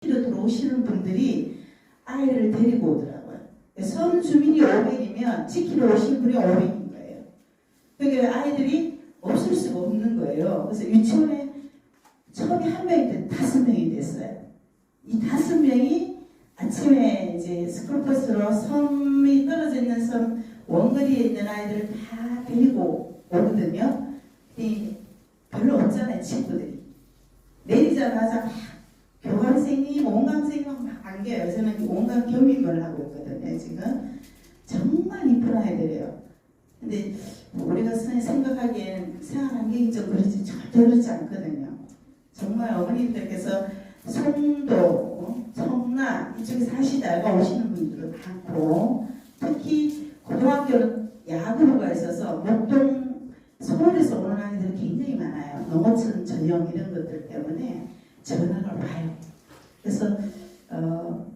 들어오시는 분들이 아이를 데리고 오더라고요. 선 주민이 500이면 지키러 오신 분이 500인 거예요. 그러니까 아이들이 없을 수가 없는 거예요. 그래서 유치원에 처음에 한 명이 5명이 됐어요. 이 5명이 아침에 이제 스쿨버스로 섬이 떨어져 있는 섬 원거리에 있는 아이들을 다 데리고 오거든요. 별로 없잖아요, 친구들이. 내리자마자 막 교감생이, 온감생이 막 안겨요. 저는 온감 겸임을 하고 있거든요, 지금. 정말 이쁜 아이들이에요. 근데 우리가 생각하기에는 생활 환경이 좀 그렇지, 절대 그렇지 않거든요. 정말 어머님들께서 송도, 청라 이쪽에 사시다가 오시는 분들도 많고, 특히 고등학교는 야구부가 있어서 목동 서울에서 오는 아이들이 굉장히 많아요. 농어촌 전형 이런 것들 때문에 전화를 와요. 그래서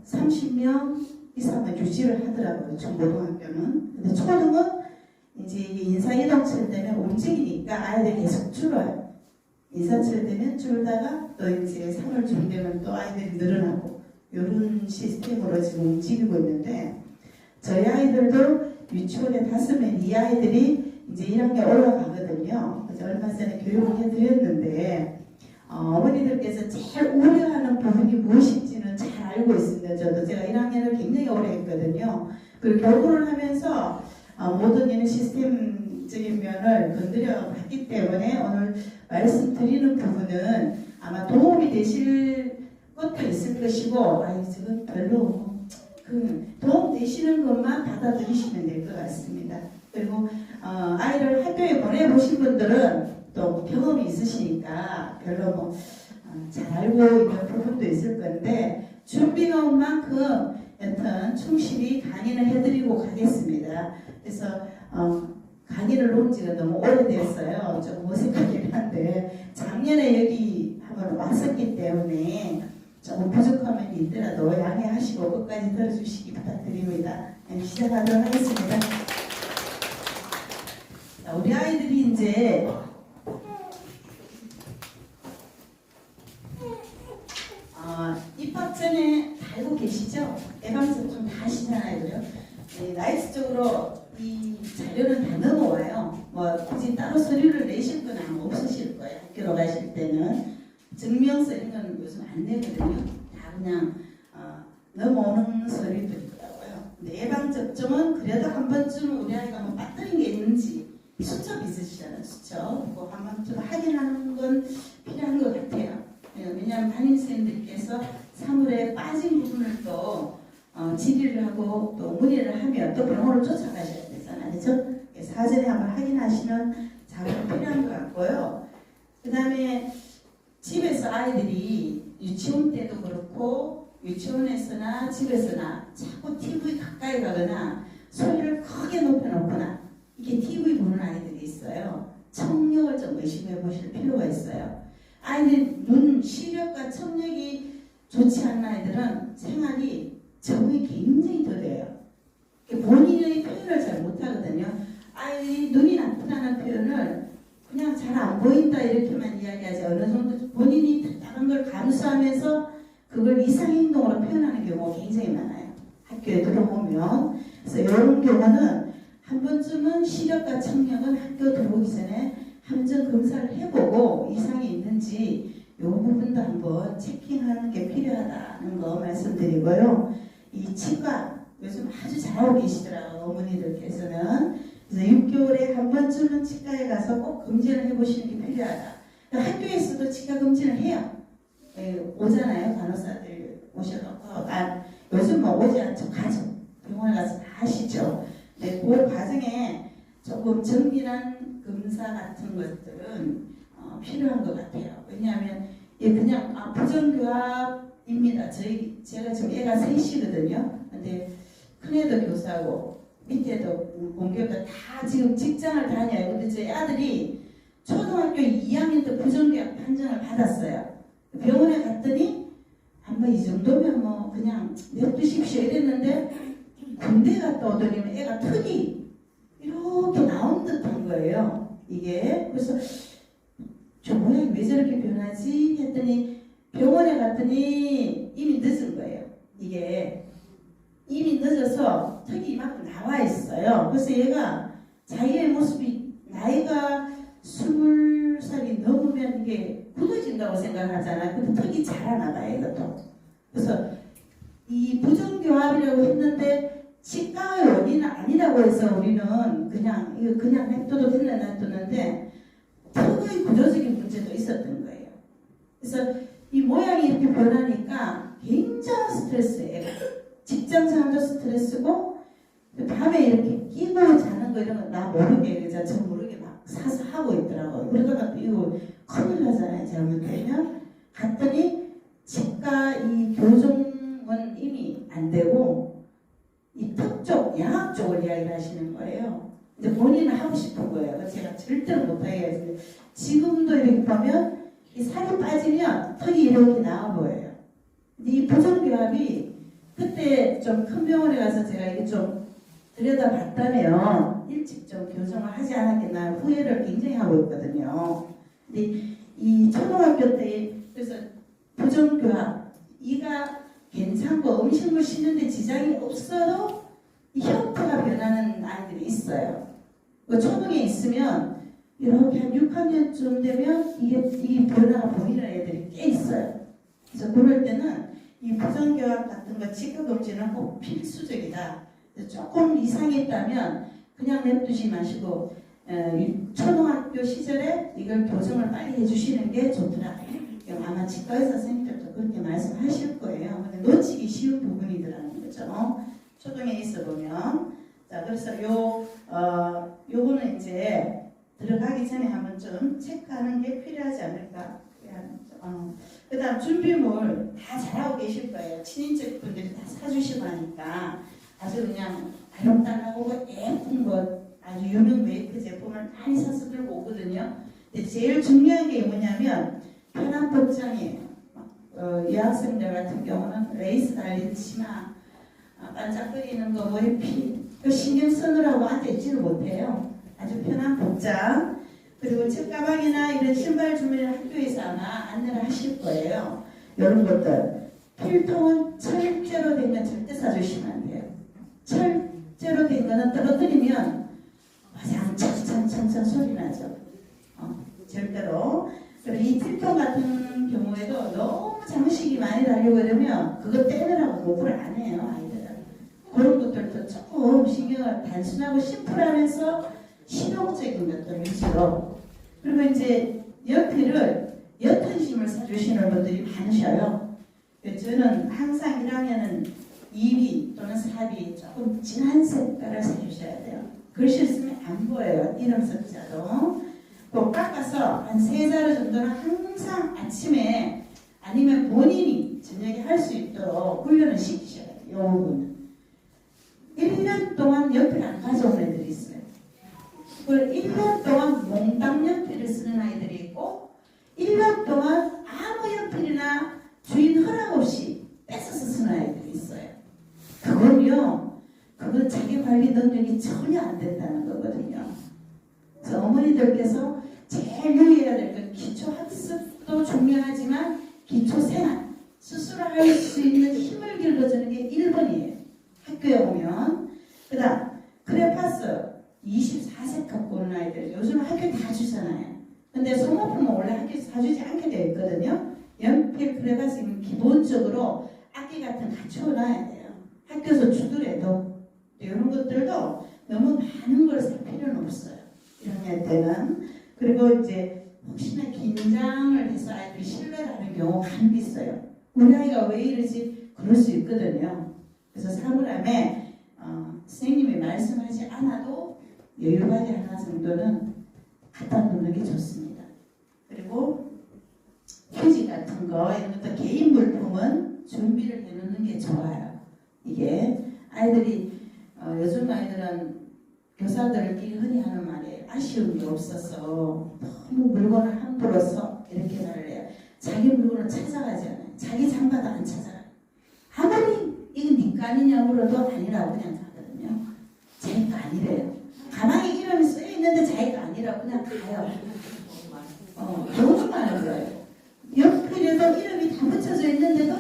30명 이상은 유지를 하더라고요. 중고등학교는. 근데 초등은 이제 인사이동철 때문에 움직이니까 아이들이 계속 줄어요. 인사철 되면 줄다가 또 이제 3월 중 되면 또 아이들이 늘어나고 이런 시스템으로 지금 움직이고 있는데, 저희 아이들도 유치원에 5명 이 아이들이 이제 1학년 올라가거든요. 그래서 얼마 전에 교육을 해드렸는데 어머니들께서 제일 우려하는 부분이 무엇인지는 잘 알고 있습니다. 저도 제가 1학년을 굉장히 오래 했거든요. 그리고 결혼을 하면서 모든 이런 시스템적인 면을 건드려 봤기 때문에 오늘 말씀드리는 부분은 아마 도움이 되실 것도 있을 것이고, 지금 별로 도움 되시는 것만 받아들이시면 될 것 같습니다. 그리고 아이를 학교에 보내보신 분들은 또 경험이 있으시니까 별로 잘 알고 있는 부분도 있을 건데, 준비가 온 만큼 여튼 충실히 강의를 해드리고 가겠습니다. 그래서 강의를 놓은 지가 너무 오래됐어요. 좀 어색하긴 한데 작년에 여기 한번 왔었기 때문에 조금 부족함이 있더라도 양해하시고 끝까지 들어주시기 부탁드립니다. 시작하도록 하겠습니다. 자, 우리 아이들이 이제 입학 전에 다 알고 계시죠? 예방접종 다 하시잖아요, 그죠? 나이스적으로 이 자료는 다 넘어와요. 굳이 따로 서류를 내실 건 아마 없으실 거예요. 학교로 가실 때는 증명서 이런 건 요즘 안 내거든요. 다 그냥 넘어오는 서류들이더라고요. 근데 예방접종은 그래도 한 번쯤 우리 아이가 빠뜨린 게 있는지, 수첩 있으시잖아요, 수첩. 그거 한 번쯤 확인하는 건 필요한 것 같아요. 왜냐하면 담임선생님들께서 사물에 빠진 부분을 또 질의를 하고 또 문의를 하면 또 병원을 쫓아가셔야 되잖아요, 그렇죠? 사전에 한번 확인하시는 작업이 필요한 것 같고요. 그 다음에 집에서 아이들이 유치원 때도 그렇고 유치원에서나 집에서나 자꾸 TV 가까이 가거나 소리를 크게 높여놓거나 이게 TV 보는 아이들이 있어요. 청력을 좀 의심해 보실 필요가 있어요. 아이들 눈, 시력과 청력이 좋지 않은 아이들은 생활이 적응이 굉장히 더뎌요. 본인의 표현을 잘 못하거든요. 아이들이 눈이 나쁘다는 표현을 그냥 잘 안 보인다 이렇게만 이야기하지, 어느 정도 본인이 다른 걸 감수하면서 그걸 이상행동으로 표현하는 경우가 굉장히 많아요. 학교에 들어오면. 그래서 이런 경우는 한 번쯤은 시력과 청력은 학교 들어오기 전에 함정 검사를 해보고 이상이 있는지 이 부분도 한번 체킹하는 게 필요하다는 거 말씀드리고요. 이 치과 요즘 아주 잘하고 계시더라고요, 어머니들께서는. 그래서 6개월에 한 번쯤은 치과에 가서 꼭 검진을 해보시는 게 필요하다. 학교에서도 치과 검진을 해요. 오잖아요, 간호사들 오셔놓고. 요즘 오지 않죠, 가죠. 병원에 가서 다 하시죠. 네, 그 과정에 조금 정밀한 검사 같은 것들은 필요한 것 같아요. 왜냐하면 그냥 부정교합입니다. 제가 지금 애가 셋이거든요. 근데 큰애도 교사고 밑에도 공교도 다 지금 직장을 다녀요. 근데 제 아들이 초등학교 2학년 때 부정교합 판정을 받았어요. 병원에 갔더니 한번 이 정도면 그냥 냅두십시오 이랬는데, 군대 갔다 오더니 애가 턱이 이렇게 나온 듯한 거예요. 이게. 그래서 저 모양이 왜 저렇게 변하지? 했더니 병원에 갔더니 이미 늦은 거예요. 이게 이미 늦어서 턱이 이만큼 나와 있어요. 그래서 얘가 자기의 모습이 나이가 20살이 넘으면 이게 굳어진다고 생각하잖아요. 근데 턱이 자라나가요, 이것도. 그래서 이 부정교합이라고 했는데 치과의 원인은 아니라고 해서 우리는 그냥 이거 그냥 냅둬도 될래 놔두는데 턱의 구조적인 문제도 있었던 거예요. 그래서 이 모양이 이렇게 변하니까 굉장한 스트레스예요. 직장 생활도 스트레스고 밤에 이렇게 끼고 자는 거 이런 거 나 모르게 그저 저 모르게 막 사서 하고 있더라고요. 그러다가 또 이거 큰일 나잖아요. 잘못되면 갔더니 치과 이 교정은 이미 안 되고 이 턱 쪽 양악 쪽을 이야기를 하시는 거예요. 근데 본인은 하고 싶은 거예요. 그래서 제가 절대로 못하게 해서 지금도 이렇게 보면 이 살이 빠지면 턱이 이렇게 나와 보여요. 근데 이 부정교합이 그때 좀 큰 병원에 가서 제가 이게 좀 들여다봤다면 일찍 좀 교정을 하지 않았겠나 후회를 굉장히 하고 있거든요. 근데 이 초등학교 때 그래서 부정교합 이가 괜찮고 음식물 씹는데 지장이 없어도 이 형태가 변하는 아이들이 있어요. 그 초등에 있으면 이렇게 한 6학년쯤 되면 이게 변화가 보이는 애들이 꽤 있어요. 그래서 그럴 때는 이 부정교합 같은 거 치과 검진은 꼭 필수적이다. 조금 이상이 있다면 그냥 냅두지 마시고 초등학교 시절에 이걸 교정을 빨리 해주시는 게 좋더라. 아마 치과 의사 선생님들도 그렇게 말씀하실 거예요. 근데 놓치기 쉬운 부분이더라는 거죠. 초등에 있어 보면 자 그래서 요거는 이제 들어가기 전에 한번 좀 체크하는 게 필요하지 않을까. 그 다음 준비물 다 잘하고 계실 거예요. 친인척 분들이 다 사주시고 하니까 아주 그냥 알록달록하고 예쁜 것 아주 유명 메이크 제품을 많이 사서 들고 오거든요. 근데 제일 중요한 게 뭐냐면 편한 복장이에요. 여학생들 같은 경우는 레이스 달린 치마, 반짝거리는 거 머리핀 그 신경 쓰느라고 앉아있지를 못해요. 아주 편한 복장 그리고 책가방이나 이런 신발 주머니를 학교에서 아마 안내를 하실 거예요. 이런 것들 필통은 철제로 된 건 절대 사주시면 안 돼요. 철제로 된 거는 떨어뜨리면 와장창창창창 소리 나죠. 절대로. 그리고 이 필통 같은 경우에도 너무 장식이 많이 달리고 이러면 그거 떼느라고 공부를 안 해요. 아이들은. 그런 것들도 조금 신경을 단순하고 심플하면서 실용적인 것들 위주로. 그리고 이제 연필을 옅은 심을 사주시는 분들이 많으셔요. 저는 항상 1학년은 2비 또는 4비 조금 진한 색깔을 사주셔야 돼요. 글씨를 쓰면 안 보여요. 이름 석자도. 또 깎아서 한 3자루 정도는 항상 아침에 아니면 본인이 저녁에 할 수 있도록 훈련을 시키셔야 돼요. 이 부분은. 1년 동안 연필 안 가져온 애들이 있어요. 그걸 1년 동안 몽땅 연필을 쓰는 아이들이 있고 1년 동안 아무 연필이나 주인 허락 없이 뺏어서 쓰는 아이들이 있어요. 그건 자기 관리 능력이 전혀 안 된다는 거거든요. 그래서 어머니들께서 제일 유의해야 될 건 기초 학습도 중요하지만 기초 생활 스스로 할 수 있는 힘을 길러주는 게 1번이에요. 학교에 오면. 그 다음 크레파스 24색 갖고 오는 아이들 요즘 학교에 다 주잖아요. 근데 소모품은 원래 학교에서 사주지 않게 되어 있거든요. 연필 크레파스는 기본적으로 악기 같은 거 갖춰놔야 돼요. 학교에서 주더라도 이런 것들도 너무 많은 걸 살 필요는 없어요. 1학년 때는. 그리고 이제 혹시나 긴장을 해서 아이들이 실례를 하는 경우가 간혹 있어요. 우리 아이가 왜 이러지? 그럴 수 있거든요. 그래서 사물함에 선생님이 말씀하지 않아도 여유바지 하나 정도는 갖다 놓는 게 좋습니다. 그리고 휴지 같은 거 이런 것도 개인 물품은 준비를 해놓는 게 좋아요. 이게 아이들이 요즘 아이들은 교사들끼리 흔히 하는 말에 아쉬운 게 없어서 너무 물건을 함부로 써 이렇게 말을 해요. 자기 물건을 찾아가지 않아요. 자기 장바도 안 찾아가요. 아무리 이건 네 거 아니냐 물어도 아니라고 그냥 가거든요. 자기 거 아니래요. 가방에 이름이 쓰여 있는데 자기 거 아니라고 그냥 가요. 너무 많은 거예요. 연필에도 이름이 다 붙여져 있는데도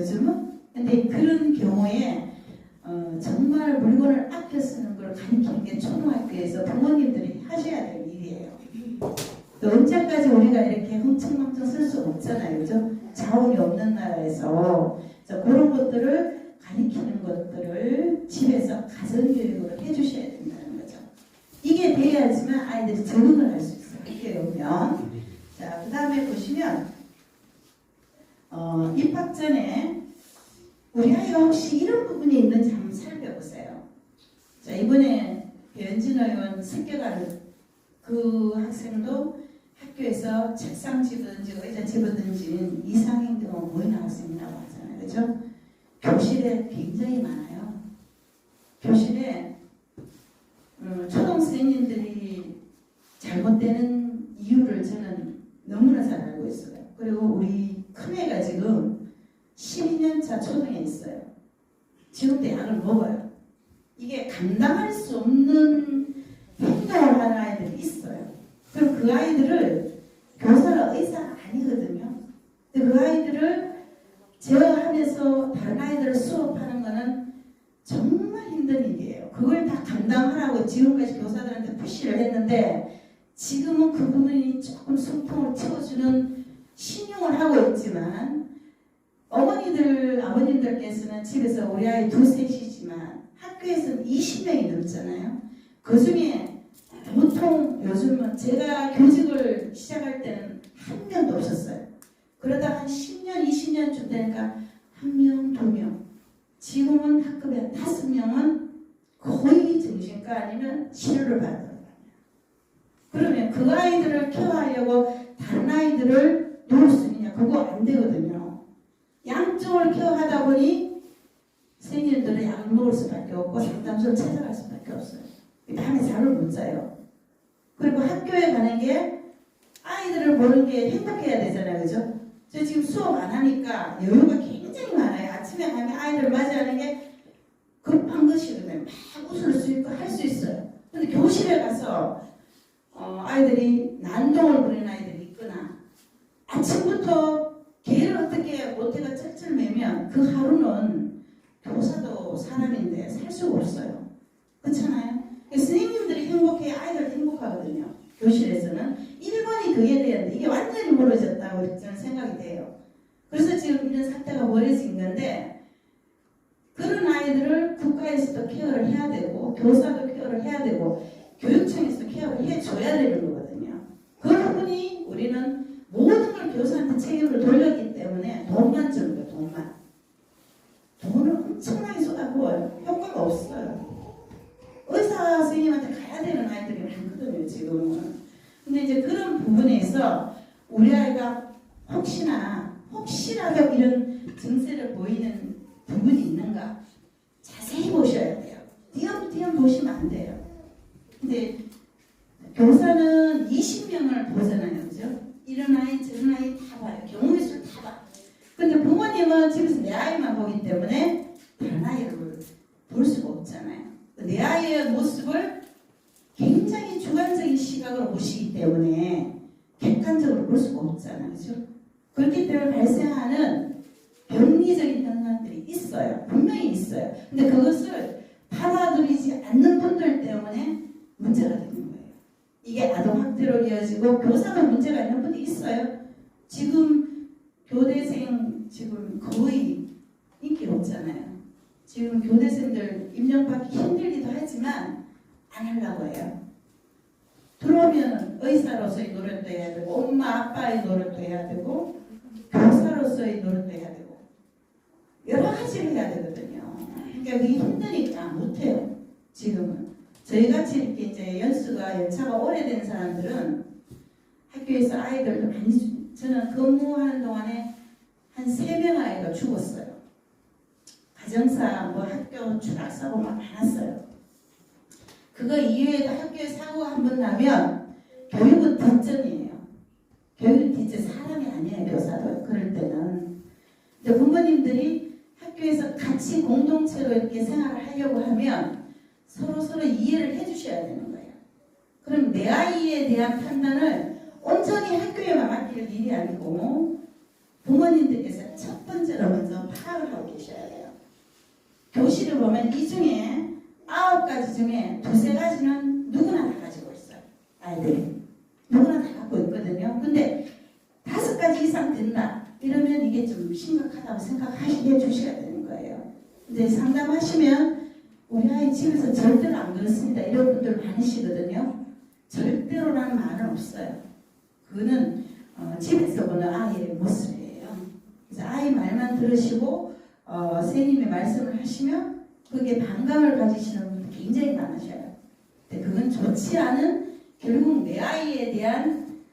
요즘은. 근데 그런 경우에 정말 물건을 아껴 쓰는 걸 가르치는 게 초등학교에서 부모님들이 하셔야 될 일이에요. 또 언제까지 우리가 이렇게 흥청망청 쓸 수 없잖아요. 그죠? 자원이 없는 나라에서. 그런 것들을 가르치는 것들을 집에서 가정교육으로 해주셔야 된다는 거죠. 이게 돼야지만 아이들이 적응을 할 수 있어요. 이게 오면. 자, 그 다음에 보시면, 입학 전에 우리 아이가 혹시 이런 부분이 있는지 한번 살펴보세요. 자, 이번에 배현진 의원 습격한 그 학생도 학교에서 책상 집어던지 의자 집어던진 이상행동은 보이는 학생이라고 하잖아요. 그죠? 교실에 굉장히 많아요. 교실에 초등생님들이 잘못되는 이유를 저는 너무나 잘 알고 있어요. 그리고 우리 큰애가 지금 12년차 초등에 있어요. 지금 대학을 먹어요. 이게 감당할 수 없는 행동을 하는 아이들이 있어요. 그럼 그 아이들을 교사는 의사가 아니거든요. 근데 그 아이들을 제어하면서 다른 아이들을 수업하는 거는 정말 힘든 일이에요. 그걸 다 감당하라고 지금까지 교사들한테 푸시를 했는데 지금은 그 부분이 조금 숨통을 채워주는 신용을 하고 있지만 어머니들, 아버님들께서는 집에서 우리 아이 두셋이지만 학교에서는 20명이 넘잖아요. 그 중에 보통 요즘은 제가 교직을 시작할 때는 한 명도 없었어요. 그러다 한 10년, 20년쯤 되니까 한 명, 두 명. 지금은 학급에 5명은 거의 정신과 아니면 치료를 받으러 가요. 그러면 그 아이들을 케어하려고 다른 아이들을 놓을 수 있느냐? 그거 안 되거든요. 양쪽을 케어하다 보니 선생님들은 약 놓을 수밖에 없고 상담소를 찾아갈 수밖에 없어요. 밤에 잠을 못 자요. 그리고 학교에 가는 게 아이들을 보는 게 행복해야 되잖아요. 그죠? 저 지금 수업 안 하니까 여유가 굉장히 많아요. 아침에 가면 아이들 맞이하는 게 급한 것이거든요. 막 웃을 수 있고 할 수 있어요. 근데 교실에 가서 아이들이 난동을 부리는 아이들이 있거나 아침부터 걔를 어떻게 모태가 쩔쩔 매면 그 하루는 교사도 사람인데 살 수가 없어요. 그렇잖아요? 선생님들이 행복해야 아이들 행복하거든요. 교실에서는 1번이 그게 돼야 돼. 이게 완전히 무너졌다고 저는 생각이 돼요. 그래서 지금 이런 사태가 벌어진 건데 그런 아이들을 국가에서도 케어를 해야 되고 교사도 케어를 해야 되고 교육청에서 케어를 해줘야 되는 거거든요. 그 부분이 우리는 모든 걸 교사한테 책임을 돌렸기 때문에 돈만 주는 거예요. 돈만. 돈을 엄청나게 쏟아부어요. 효과가 없어요. 의사 선생님한테 가야 되는 아이들이 많거든요. 지금은. 근데 이제 그런 부분에서 우리 아이가 혹시라도 이런 증세를 보이는 부분이 있는가 자세히 보셔야 돼요. 띄엄띄엄 보시면 안 돼요. 근데 교사는 20명을 보잖아요. 그죠? 이런 아이 저런 아이 다 봐요. 경우의 수를 다 봐. 근데 부모님은 집에서 내 아이만 보기 때문에 다른 아이를 볼 수가 없잖아요. 내 아이의 모습을 굉장히 주관적인 시각으로 보시기 때문에 객관적으로 볼 수가 없잖아요. 그죠? 그렇기 때문에 발생하는 병리적인 현상들이 있어요. 분명히 있어요. 근데 그것을 받아들이지 않는 분들 때문에 문제가 되는 거예요. 이게 아동학대로 이어지고 교사가 문제가 있는 분이 있어요. 지금 교대생 지금 거의 인기 없잖아요. 지금 교대생들 임명받기 힘들기도 하지만 안 하려고 해요. 들어오면 의사로서의 노력도 해야 되고 엄마 아빠의 노력도 해야 되고 교사로서의 노력도 해야 되고 여러 가지를 해야 되거든요. 그러니까 그게 힘드니까 못해요. 지금은 저희같이 이렇게 이제 연차가 오래된 사람들은 학교에서 아이들도 많이 저는 근무하는 동안에 한 3명 아이가 죽었어요. 가정사, 학교 추락사고 막 많았어요. 그거 이외에도 학교에 사고가 한 번 나면 교육은 뒷전이에요. 교육은 뒷전, 사람이 아니에요. 교사도 그럴 때는. 근데 부모님들이 학교에서 같이 공동체로 이렇게 생활을 하려고 하면 서로 이해를 해주셔야 되는 거예요. 그럼 내 아이에 대한 판단을 온전히 학교에만 맡길 일이 아니고 부모님들께서 첫 번째 번째로 먼저 파악을 하고 계셔야 돼요. 교실을 보면 이 중에 9가지 중에 2~3가지는 누구나 다 가지고 있어요. 아이들이. 누구나 다 갖고 있거든요. 근데 5가지 이상 된다. 이러면 이게 좀 심각하다고 생각해 주셔야 되는 거예요. 근데 상담하시면 우리 아이 집에서 절대로 안 그렇습니다. 이런 분들 많으시거든요. 절대로라는 말은 없어요. 그거는 집에서 보는 아이의 모습이에요. 그래서 아이 말만 들으시고 선생님의 말씀을 하시면 그게 반감을 가지시는 분들 굉장히 많으셔요. 근데 그건 좋지 않은 결국 내 아이에 대한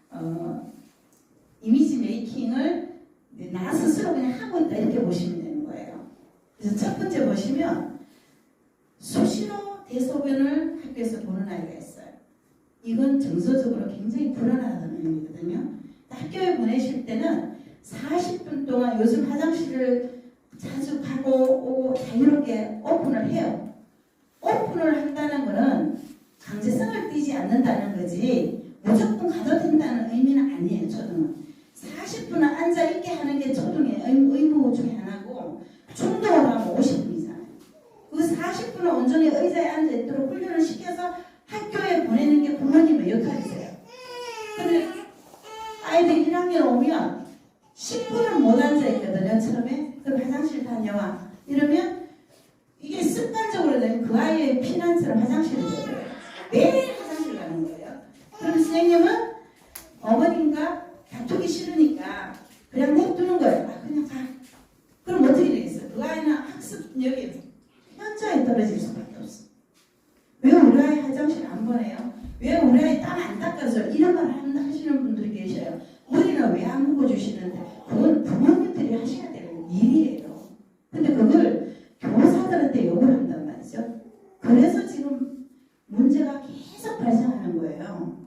이미지 메이킹을 나 스스로 그냥 하고 있다 이렇게 보시면 되는 거예요. 그래서 첫 번째 보시면 수시로 대소변을 학교에서 보는 아이가 있어요. 이건 정서적으로 굉장히 불안하다는 의미거든요. 학교에 보내실 때는 40분 동안 요즘 화장실을 자주 가고 오고 자유롭게 오픈을 해요. 오픈을 한다는 것은 강제성을 띠지 않는다는 거지 무조건 가도 된다는 의미는 아니에요. 초등은 40분은 앉아있게 하는 게 초등의 의무 중에 하나고 중등을 하면 50분이잖아요. 그 40분은 온전히 의자에 앉아있도록 훈련을 시켜서 학교에 보내는 게 부모님의 역할이세요. 근데 아이들 1학년 오면 10분을 못 앉아있거든요. 처음에 그럼 화장실 다녀와 이러면 이게 습관적으로 되면 그 아이의 피난처럼 화장실을 가요. 매일 화장실 가는 거예요. 그럼 선생님은 어머님과 다투기 싫으니까 그냥 냅두는 거예요. 그냥 가. 그럼 어떻게 되겠어요? 그 아이는 학습력이 현저히 떨어질 수밖에 없어. 왜 우리 아이 화장실 안 보내요? 왜 우리 아이 땀 안 닦아서 이런 말 하시는 분들이 계셔요. 머리는 왜 안 묶어주시는데 그건 부모님들이 하셔야 되는 일이에요. 근데 그걸 교사들한테 요구를 한단 말이죠. 그래서 지금 문제가 계속 발생하는 거예요.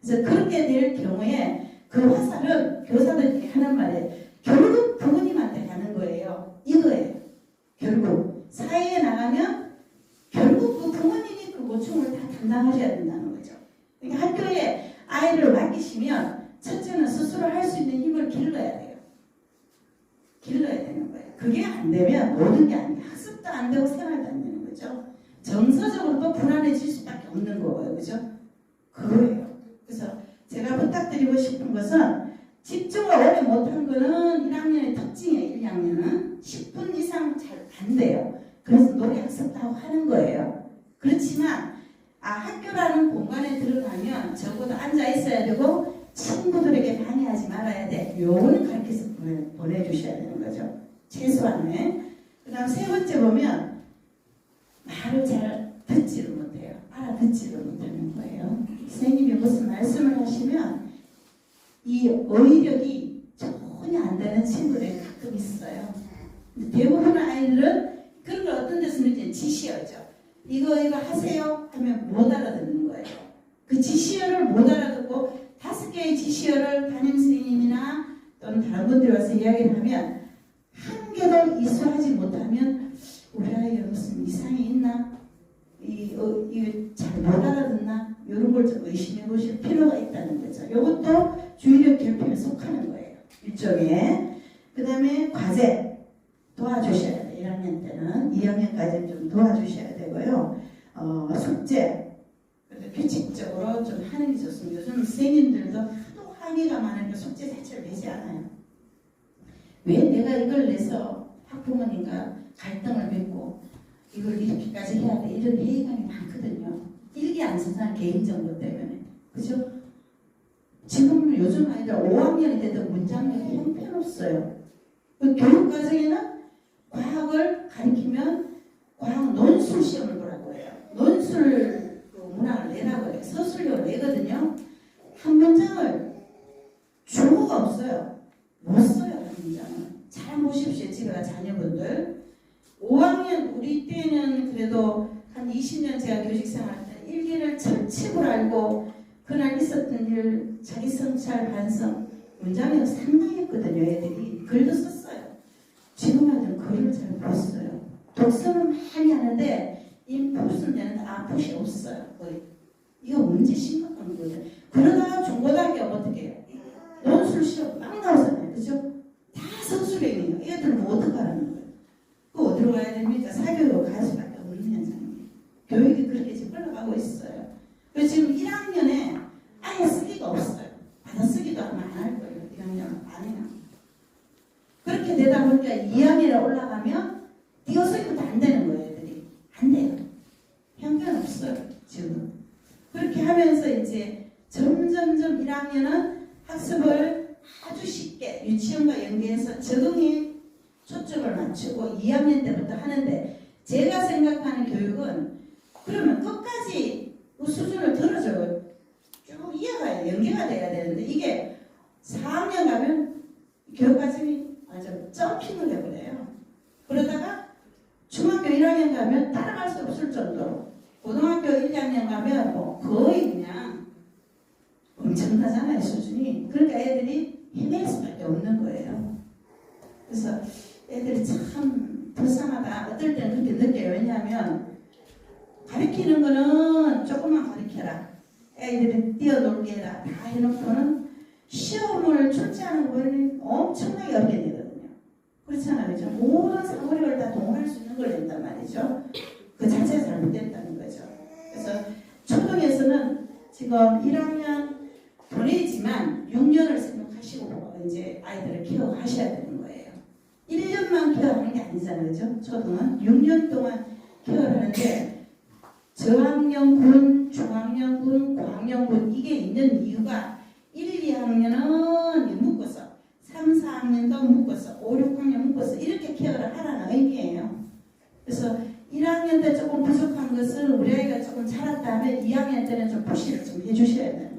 그래서 그렇게 될 경우에 그 화살은 교사들이 하는 말에 결국 부모님한테 가는 거예요. 이거예요. 결국 사회에 나가면 결국 그 부모님이 그 고충을 다 담당하셔야 된다는 거죠. 그러니까 학교에 아이를 맡기시면 첫째는 스스로 할 수 있는 힘을 길러야 돼요. 길러야 되는 거예요. 그게 안 되면 모든 게 안 돼요. 학습도 안 되고 생활도 안 되는 거죠. 정서적으로 또 불안해질 수밖에 없는 거예요. 그죠? 그거예요. 그래서 제가 부탁드리고 싶은 것은 집중을 오래 못한 거는 1학년의 특징이에요. 1학년은 10분 이상 잘 안 돼요. 그래서 노래 학습도 하고 하는 거예요. 그렇지만 학교라는 공간에 들어가면 적어도 앉아 있어야 되고 친구들에게 방해하지 말아야 돼. 요거는 가르쳐서 보내주셔야 되는 거죠. 최소한은. 그 다음 세 번째 보면 말을 잘 듣지를 못해요. 알아듣지를 못하는 거예요. 선생님이 무슨 말씀을 하시면 이 어휘력이 전혀 안 되는 친구들이 가끔 있어요. 대부분 아이들은 그런 걸 어떤 데서 느끼는 지시어죠. 이거 하세요 하면 못 알아듣는 거예요. 그 지시어를 못 알아듣고 5개의 지시어를 담임선생님이나 또는 다른 분들이 와서 이야기를 하면 한 개도 이수하지 못하면 우리 아이가 무슨 이상이 있나? 이거 잘 못 알아듣나? 이런 걸 좀 의심해 보실 필요가 있다는 거죠. 이것도 주의력 결핍에 속하는 거예요. 일종의. 그 다음에 과제 도와주셔야 돼요. 1학년 때는. 2학년까지는 좀 도와주셔야 되고요. 숙제 규칙적으로 좀 하는 게 좋습니다. 요즘 선생님들도 하도 항의가 많으니까 숙제 자체를 내지 않아요. 왜 내가 이걸 내서 학부모님과 갈등을 맺고 이걸 이렇게까지 해야 돼? 이런 회의감이 많거든요. 일기 안 쓴 사람 개인정보 때문에. 그죠? 지금 요즘 아이들 5학년이 돼도 문장력이 형편없어요. 그 교육과정에는 과학을 가리키면 과학 논술 시험을 보라고 해요. 논술 문항을 내라고 해요. 서술형을 내거든요. 한 문장을 주어가 없어요. 못 써요. 한 문장은. 잘 보십시오. 집에 자녀분들. 5학년 우리 때는 그래도 한 20년 제가 교직생활 때 일기를 철칙으로 알고 그날 있었던 일 자기 성찰 반성 문장력 상당했거든요. 애들이 글도 썼어요. 지금 아이들은 글을 잘 못 써요. 독서는 많이 하는데 인풋은 되는데 아풋이 없어요. 거의. 이거 문제 심각한 거예요. 그러다가 중고등학교 어떻게 해요? 논술 시험 막 나오잖아요. 그죠? 다 서술형 트레이닝. 애들 뭐 어떡하라는 거예요? 그거 어디로 가야 됩니까? 사교육으로 갈 수밖에 없는 현상이에요. 교육이 그렇게 지금 흘러가고 있어요. 그래서 지금 1학년에 아예 쓰기가 없어요. 받아쓰기도 아마 안 할 거예요. 1학년 안 해요. 그렇게 되다 보니까 2학년에 올라가면 띄어쓰기도 안 되는 거예요. 애들이. 안 돼요. 형편없어요. 지금. 그렇게 하면서 이제 점점점 1학년은 학습을 아주 쉽게 유치원과 연계해서 적응에 초점을 맞추고 2학년 때부터 하는데, 제가 생각하는 교육은 그러면 끝까지 그 수준을 들어줘요. 쭉 이어가야 연계가 돼야 되는데, 이게 4학년 가면 교육과정이 완전 점핑을 해버려요. 그러다가 중학교 1학년 가면 따라갈 수 없을 정도로, 고등학교 1, 2학년 가면 뭐 거의 그냥 엄청나잖아요, 수준이. 그러니까 애들이 헤맬 수밖에 없는 거예요. 그래서 애들이 참 불쌍하다. 어떨 때는 그렇게 느껴요. 왜냐하면 가르치는 거는 조금만 가르쳐라, 애들이 뛰어놀게 해라, 다 해놓고는 시험을 출제하는 거는 엄청나게 어렵게 되거든요. 그렇잖아요. 그렇죠? 모든 사고력을 다 동원할 수 있는 걸 낸단 말이죠. 그 자체가 잘못됐다는 거죠. 그래서 초등에서는 지금 1학년 보내지만 6년을 생각하시고 이제 아이들을 케어하셔야 되는 거예요. 1년만 케어하는 게 아니잖아요. 그죠? 초등은 6년 동안 케어를 하는데, 저학년군, 중학년군, 고학년군 이게 있는 이유가 1, 2학년은 묶어서, 3, 4학년도 묶어서, 5, 6학년 묶어서 이렇게 케어를 하라는 의미예요. 그래서 1학년 때 조금 부족한 것은 우리 아이가 조금 자랐다면 2학년 때는 좀 푸시를 좀 해주셔야 돼요.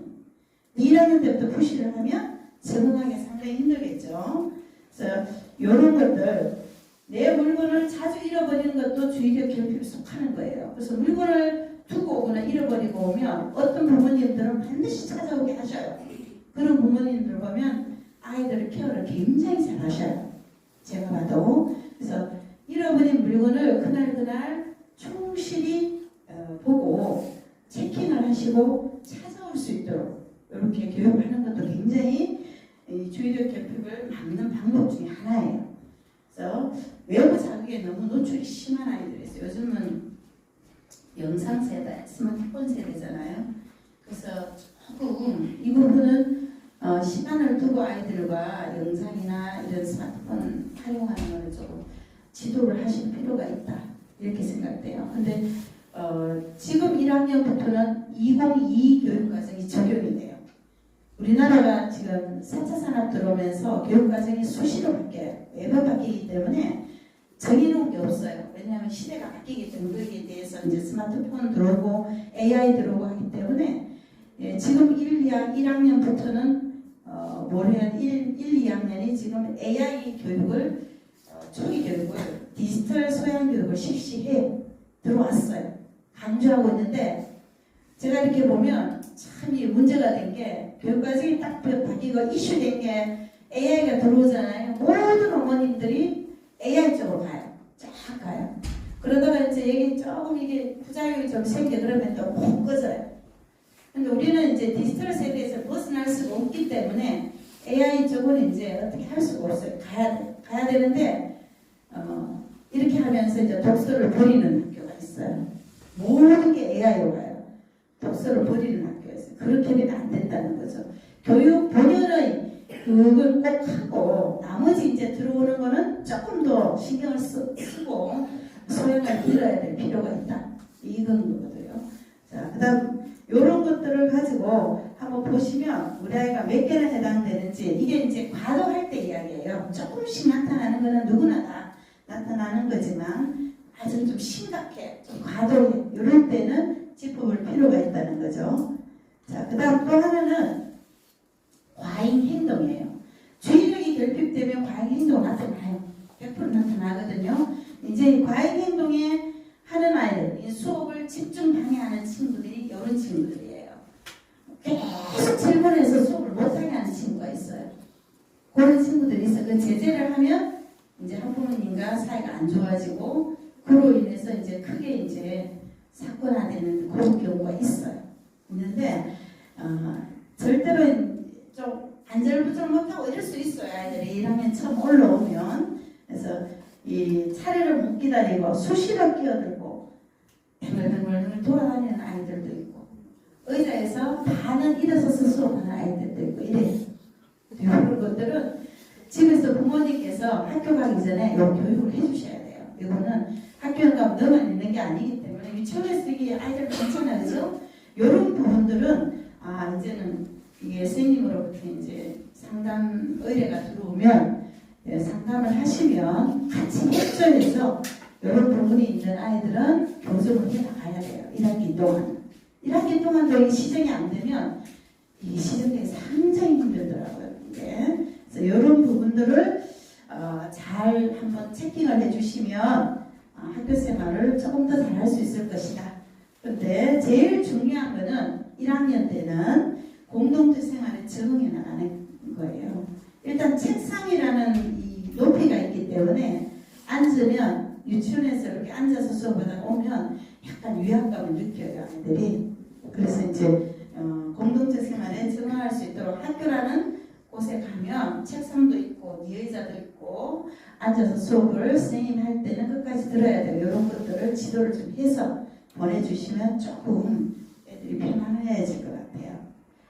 1학년 때부터 푸시를 하면 적응하기 상당히 힘들겠죠. 그래서 이런 것들, 내 물건을 자주 잃어버리는 것도 주의력 결핍에 속하는 거예요. 그래서 물건을 두고 오거나 잃어버리고 오면 어떤 부모님들은 반드시 찾아오게 하셔요. 그런 부모님들 보면 아이들의 케어를 굉장히 잘 하셔요. 제가 봐도. 그래서 잃어버린 물건을 그날 충실히 보고 체킹을 하시고 찾아올 수 있도록 이렇게 교육하는 것도 굉장히 주의력 결핍을 막는 방법 중에 하나예요. 그래서 외부 자극에 너무 노출이 심한 아이들이 있어요. 요즘은 영상 세대, 스마트폰 세대잖아요. 그래서 조금 이 부분은 시간을 두고 아이들과 영상이나 이런 스마트폰 활용하는 것을 조금 지도를 하실 필요가 있다, 이렇게 생각돼요. 근데 지금 1학년부터는 2022 교육과정이 적용이 돼요. 우리나라가 지금 4차 산업 들어오면서 교육과정이 수시로 바뀌어요. 매번 바뀌기 때문에 정해놓은 게 없어요. 왜냐하면 시대가 바뀌기 때문에, 거기에 대해서 이제 스마트폰 들어오고 AI 들어오고 하기 때문에 지금 1학년부터는 뭘 해야 1, 2학년이 지금 AI 교육을 초기 교육을 디지털 소양 교육을 실시해 들어왔어요. 강조하고 있는데, 제가 이렇게 보면 참 이 문제가 된 게, 교육과정이 딱 바뀌고 이슈된 게 AI가 들어오잖아요. 모든 어머님들이 AI 쪽으로 가요. 쫙 가요. 그러다가 이제 이게 조금 이게 부작용이 좀 생겨 그러면 또 훅 꺼져요. 근데 우리는 이제 디지털 세대에서 벗어날 수가 없기 때문에 AI 쪽은 이제 어떻게 할 수가 없어요. 가야 되는데, 이렇게 하면서 이제 독서를 버리는 학교가 있어요. 모든 게 AI로 가요. 독서를 버리는 학교가 있어요. 그렇게 되면 안 된다는 거죠. 교육 본연의 그걸 꼭 하고, 나머지 이제 들어오는 거는 조금 더 신경을 쓰고 소양을 들어야 될 필요가 있다. 이건 거거든요. 자, 그 다음, 이런 것들을 가지고 한번 보시면 우리 아이가 몇 개나 해당되는지, 이게 이제 과도할 때 이야기예요. 조금씩 나타나는 거는 누구나 다 나타나는 거지만 아주 좀 심각해, 좀 과도해. 이럴 때는 짚어볼 필요가 있다는 거죠. 자, 그 다음 또 하나는 과잉 행동이에요. 주의력이 결핍되면 과잉 행동 나타나요. 100% 나타나거든요. 이제 과잉 행동에 하는 아이들, 수업을 집중 방해하는 친구들이 이런 친구들이에요. 계속 질문해서 수업을 못하게 하는 친구가 있어요. 그런 친구들이 있어요. 그 제재를 하면 이제 학부모님과 사이가 안 좋아지고, 그로 인해서 이제 크게 이제 사건화되는 그런 경우가 있어요. 있는데, 절대로 좀 안절부절 못하고 이럴 수 있어요. 아이들이 1학년 처음 올라오면. 이 차례를 못 기다리고 수시로 끼어들고 뱅글뱅글 돌아다니는 아이들도 있고 의자에서 반은 일어서서 수업하는 아이들도 있고 이래요. 이런 것들은 집에서 부모님께서 학교 가기 전에 요 교육을 해주셔야 돼요. 이거는 학교에 가면 너만 있는 게 아니기 때문에 유치원에서 이게 아이들 괜찮아요. 그죠? 이런 부분들은 이제는 이게 선생님으로부터 이제 상담 의뢰가 들어오면 상담을 하시면 같이 협조해서 이런 부분이 있는 아이들은 교섭을 해 나가야 돼요. 1학기 동안. 1학기 동안도 이 시정이 안 되면 이 시정이 상당히 힘들더라고요. 그래서 이런 부분들을 잘 한번 체킹을 해주시면 학교 생활을 조금 더 잘할 수 있을 것이다. 그런데 제일 중요한 거는 1학년 때는 공동체 생활에 적응해 나가는 거예요. 일단 책상이라는 이 높이가 있기 때문에 앉으면 유치원에서 이렇게 앉아서 수업하다가 오면 약간 위압감을 느껴요, 아이들이. 그래서 이제 공동체 생활에 적응할 수 있도록 학교라는 곳에 가면 책상도 있고 의자도 있고 앉아서 수업을 선생님이 할 때는 끝까지 들어야 돼요. 이런 것들을 지도를 좀 해서 보내주시면 조금 애들이 편안해질 것 같아요.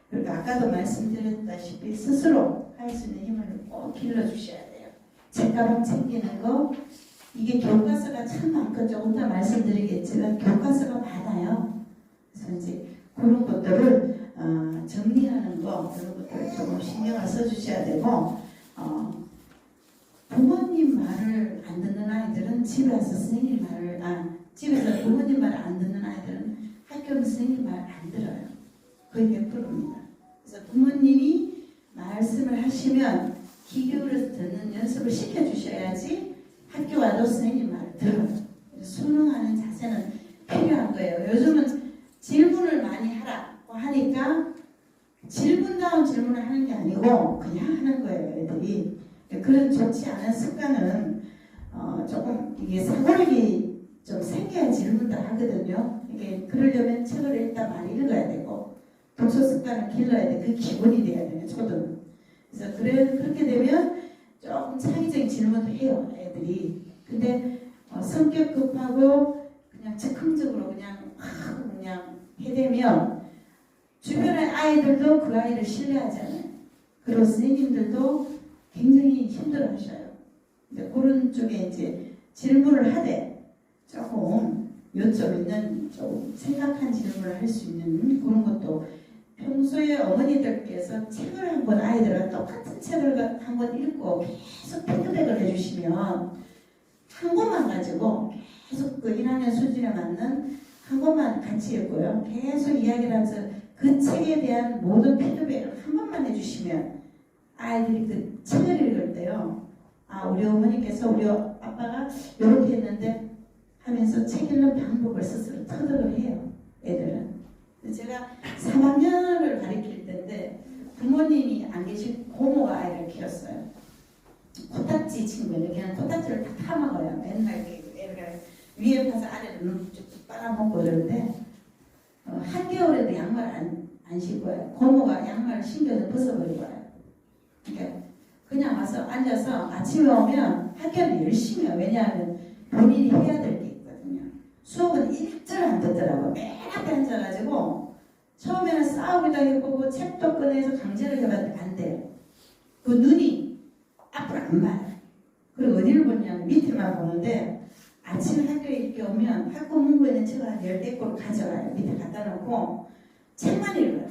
그리고 아까도 말씀드렸다시피 스스로 할 수 있는 힘을 꼭 길러주셔야 돼요. 책가방 챙기는 거 이게 교과서가 참 많고 조금 더 말씀드리겠지만 교과서가 많아요. 그래서 이제 그런 것들을 정리하는 거 그런 것들을 조금 신경을 써주셔야 되고 부모님 말을 안 듣는 아이들은 집에 와서 선생님 말을 집에서 부모님 말을 안 듣는 아이들은 학교 선생님 말 안 들어요. 거의 100%입니다. 그래서 부모님이 말씀을 하시면 귀 기울여서 듣는 연습을 시켜주셔야지 학교 와도 선생님 말을 들어요. 순응하는 자세는 필요한 거예요. 요즘은 질문을 많이 하라고 하니까 질문다운 질문을 하는 게 아니고 그냥 하는 거예요, 애들이. 그런 좋지 않은 습관은 조금 이게 사고력이 좀 생겨야 질문도 하거든요. 이게 그러려면 책을 일단 많이 읽어야 되고 독서 습관을 길러야 돼. 그 기본이 돼야 돼요, 초등. 그래서 그렇게 되면 조금 창의적인 질문도 해요, 애들이. 근데 성격 급하고 그냥 즉흥적으로 그냥 해대면 주변의 아이들도 그 아이를 신뢰하잖아요. 그리고 선생님들도 굉장히 힘들어 하셔요. 그런 쪽에 이제 질문을 하되 조금 여쭤보면 좀 생각한 질문을 할 수 있는 그런 것도 평소에 어머니들께서 책을 한 권 아이들과 똑같은 책을 한 권 읽고 계속 피드백을 해주시면 한 권만 가지고 계속 그 1학년 수준에 맞는 한 권만 같이 읽고요. 계속 이야기를 하면서 그 책에 대한 모든 피드백을 한 번만 해주시면 아이들이 그 책을 읽을 때요. 우리 어머니께서 우리 아빠가 이렇게 했는데 하면서 책 읽는 방법을 스스로 터득을 해요. 애들은. 제가 3학년을 가르칠 때인데 부모님이 안 계신 고모가 아이를 키웠어요. 코딱지 친구예요. 그냥 코딱지를 다 타먹어요. 맨날 애가 위에 파서 아래로 쭉쭉 빨아먹고 그러는데 한겨울에도 양말 안 신고요. 고모가 양말을 신겨서 벗어버리고 와요. 그러니까 그냥 와서 앉아서 아침에 오면 학교는 열심히 해요. 왜냐하면 본인이 해야 될 게 있거든요. 수업은 일절 안 듣더라고요. 맨 앞에 앉아가지고 처음에는 싸우기도 해보고 책도 꺼내서 강제를 해봤는데 안 돼요. 그 눈이 앞으로 안 봐요. 그리고 어디를 보냐면 밑에만 보는데 아침에 학교에 이렇게 오면 학교 문고에 있는 책을 한 10대 가져가요. 밑에 갖다 놓고 책만 읽어요.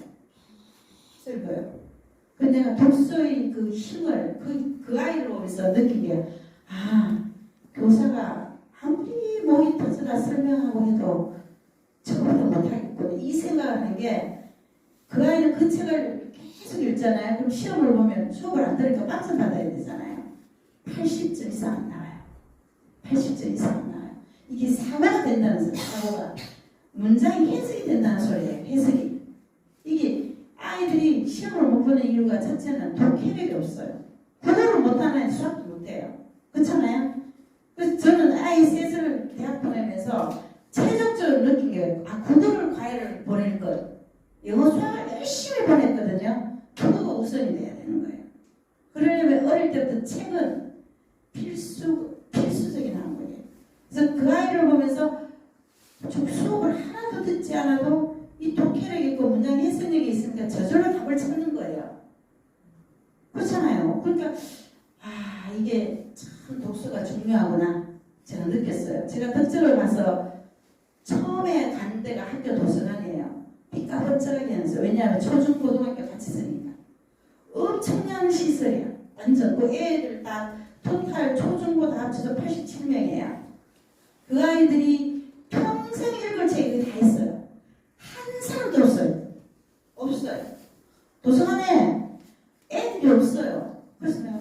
읽어요. 근데 내가 독서의 그 힘을 그 아이를 보면서 느낀 게 교사가 아무리 목이 터져라 설명하고 해도 저보다 못하겠거든. 이 생각을 하는 게 그 아이는 그 책을 계속 읽잖아요. 그럼 시험을 보면 수업을 안 들으니까 빵점 받아야 되잖아요. 80점 이상 안 나와요. 80점 이상 안 나와요. 이게 사고가 된다는 소리예요. 사고가. 문장이 해석이 된다는 소리예요. 해석이. 이게 아이들이 시험을 못 보는 이유가 첫째는 독해력이 없어요. 국어를 못하는 아이 수학도 못해요. 그렇잖아요? 그래서 저는 아이 셋을 대학 보내면서 최종적으로 느낀 게 국어를 과외를 보낼 것. 영어 수학을 열심히 보냈거든요. 국어가 우선이 돼야 되는 거예요. 그러려면 어릴 때부터 책은 필수적인 그래서 그 아이를 보면서 좀 수업을 하나도 듣지 않아도 이 독해력이 있고 문장 해석력이 있으니까 저절로 답을 찾는 거예요. 그렇잖아요. 그러니까 이게 참 독서가 중요하구나 제가 느꼈어요. 제가 덕질을 가서 처음에 간 데가 학교 도서관이에요. 삐까번쩍하게 하면서. 왜냐하면 초중고등학교 같이 쓰니까 엄청난 시설이야. 완전 그 애들 다 토탈 초중고 다 합쳐서 87명이에요. 그 아이들이 평생 읽을 책이 다 있어요. 한 사람도 없어요. 없어요. 도서관에 애들이 없어요. 그래서 내가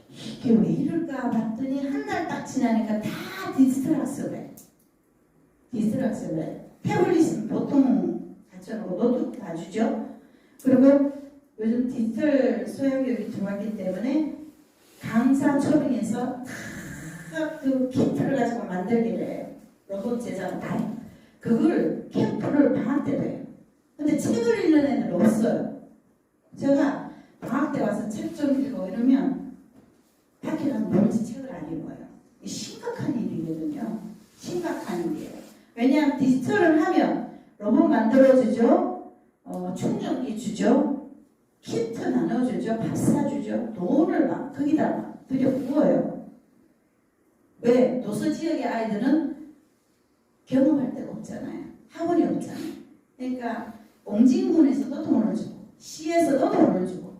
이게 왜 이럴까 봤더니 한 달 딱 지나니까 다 디지털 학습을 디지털 학습을 태블릿은 보통 갖춰놓고 노트북 다 주죠. 그리고 요즘 디지털 소양교육이 들어왔기 때문에 강사 초빙에서 그 키트를 가지고 만들기를 해요. 로봇 제작 다. 그걸 캠프를 방학 때도 해요. 근데 책을 읽는 애들 없어요. 제가 방학 때 와서 책 좀 읽고 이러면 밖에 가서 뭔지 책을 안 읽어요. 심각한 일이거든요. 심각한 일이에요. 왜냐하면 디지털을 하면 로봇 만들어주죠. 충전기 주죠. 키트 나눠주죠. 밥 사주죠. 돈을 막 거기다 막 들여부어요. 왜? 도서 지역의 아이들은 경험할 데가 없잖아요. 학원이 없잖아요. 그러니까 옹진군에서도 돈을 주고 시에서도 돈을 주고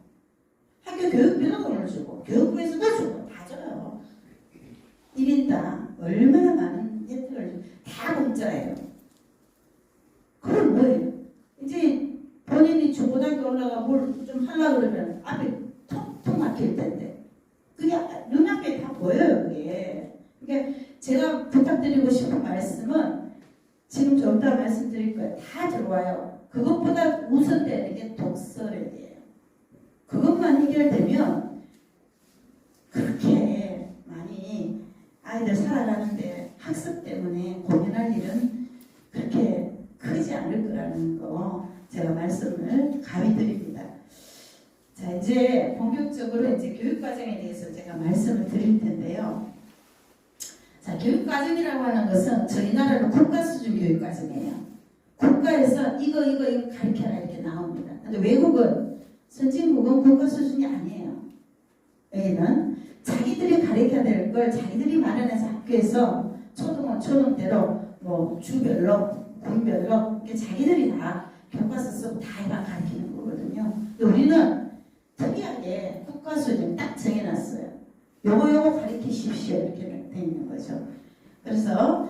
학교 교육비도 돈을 주고 교육부에서도 주고 다 줘요. 1인당 얼마나 많은 혜택을 다 공짜예요. 그럼 뭐예요? 이제 본인이 중고등학교 올라가 뭘 좀 하려고 그러면 앞에 텅텅 막힐 텐데 그게 눈앞에 다 보여요. 그게. 그러니까 제가 부탁드리고 싶은 말씀은 지금 좀 이따 말씀드릴 거예요. 다 들어와요. 그것보다 우선되는 게 독서력이에요. 그것만 해결되면 그렇게 많이 아이들 살아가는데 학습 때문에 고민할 일은 그렇게 크지 않을 거라는 거 제가 말씀을 감히 드립니다. 자, 이제 본격적으로 이제 교육과정에 대해서 제가 말씀을 드릴 텐데요. 자, 교육과정이라고 하는 것은 저희 나라는 국가 수준 교육과정이에요. 국가에서 이거 가르쳐라 이렇게 나옵니다. 근데 외국은 선진국은 국가 수준이 아니에요. 여기는 자기들이 가르쳐야 될 걸 자기들이 마련해서 학교에서 초등은 초등대로 뭐 주별로 군별로 이렇게 자기들이 다 교과서 쓰고 다 해가 가르치는 거거든요. 근데 우리는 특이하게 국가 수준 딱 정해놨어요. 요거 가르치십시오 이렇게 돼 있는 거죠. 그래서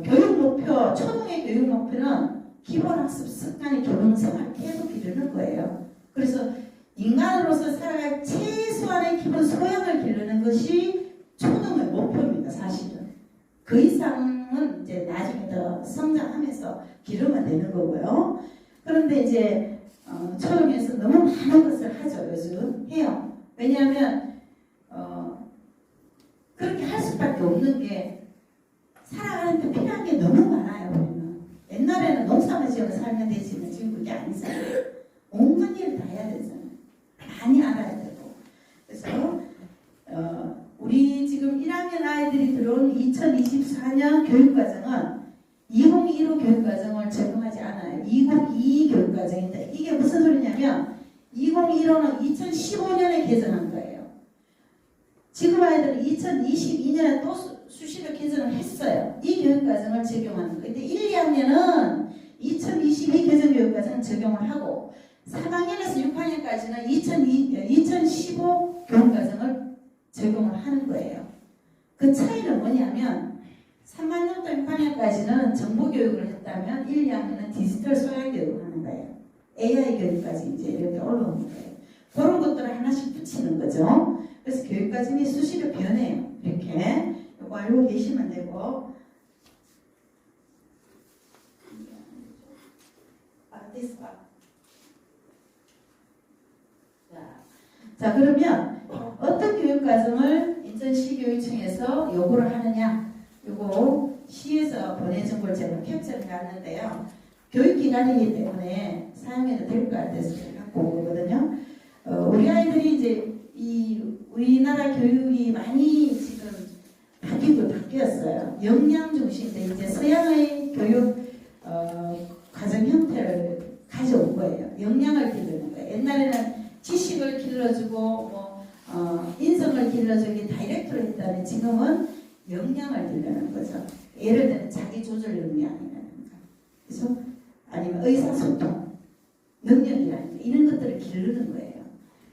교육 목표, 초등의 교육 목표는 기본학습 습관의 교육생활 계속 기르는 거예요. 그래서 인간으로서 살아갈 최소한의 기본 소양을 기르는 것이 초등의 목표입니다. 사실은 그 이상은 이제 나중에 더 성장하면서 기르면 되는 거고요. 그런데 이제 초등에서 너무 많은 것을 하죠. 요즘 해요. 왜냐하면 그렇게 할 수밖에 없는 게 살아가는데 필요한 게 너무 많아요. 우리는 옛날에는 농사만 지어서 살면 되지만 지금 그게 아니잖아요. 온갖 일을 다 해야 되잖아요. 많이 알아야 되고. 그래서 우리 지금 1학년 아이들이 들어온 2024년 교육과정은 2015 교육과정을 적용하지 않아요. 2022 교육과정인데 이게 무슨 소리냐면 2015는 2015년에 개정한 거예요. 지금 아이들은 2022년에 또 수시로 개정을 했어요. 이 교육과정을 적용하는 거예요. 근데 1, 2학년은 2022 개정교육과정을 적용을 하고 3학년에서 6학년까지는 2015 교육과정을 적용을 하는 거예요. 그 차이는 뭐냐면 3학년부터 6학년까지는 정보교육을 했다면 1, 2학년은 디지털 소양교육을 하는 거예요. AI 교육까지 이제 이렇게 올라오는 거예요. 그런 것들을 하나씩 붙이는 거죠. 그래서 교육과정이 수시로 변해요. 이렇게 이거 알고 계시면 되고 자 그러면 어떤 교육과정을 인천시교육청에서 요구를 하느냐 요거 시에서 보내준 걸 제가 캡처를 해왔는데요. 교육기관이기 때문에 사용해도 될 것 같아서 제가 갖고 온 거거든요. 우리 아이들이 이제 이 우리나라 교육이 많이 지금 바뀌었어요. 역량 중심인데 이제 서양의 교육 과정 형태를 가져온 거예요. 역량을 기르는 거예요. 옛날에는 지식을 길러주고 인성을 길러주기 다이렉트로 했다면 지금은 역량을 길르는 거죠. 예를 들면 자기 조절 역량이라든가, 그래서 아니면 의사소통 능력이라든가 이런 것들을 기르는 거예요.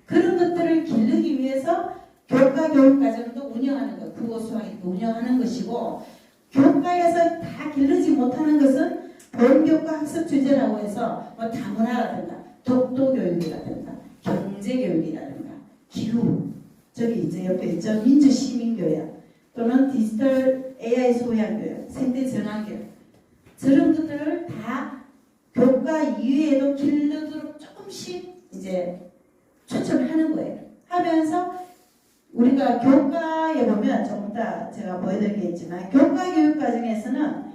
그런 것들을 기르기 위해서 교과 교육과정도 운영하는 것, 국어 수학도 운영하는 것이고, 교과에서 다 기르지 못하는 것은 본교과 학습 주제라고 해서 다문화라든가 독도교육이라든가 경제교육이라든가 기후, 저기 이제 옆에 있죠, 민주시민교육 또는 디지털 AI 소양교육, 생태 전환교육, 저런 것들을 다 교과 이외에도 길러도록 조금씩 이제 추천하는 거예요. 하면서 우리가 교과에 보면 조금 이따 제가 보여드리겠지만, 교과 교육 과정에서는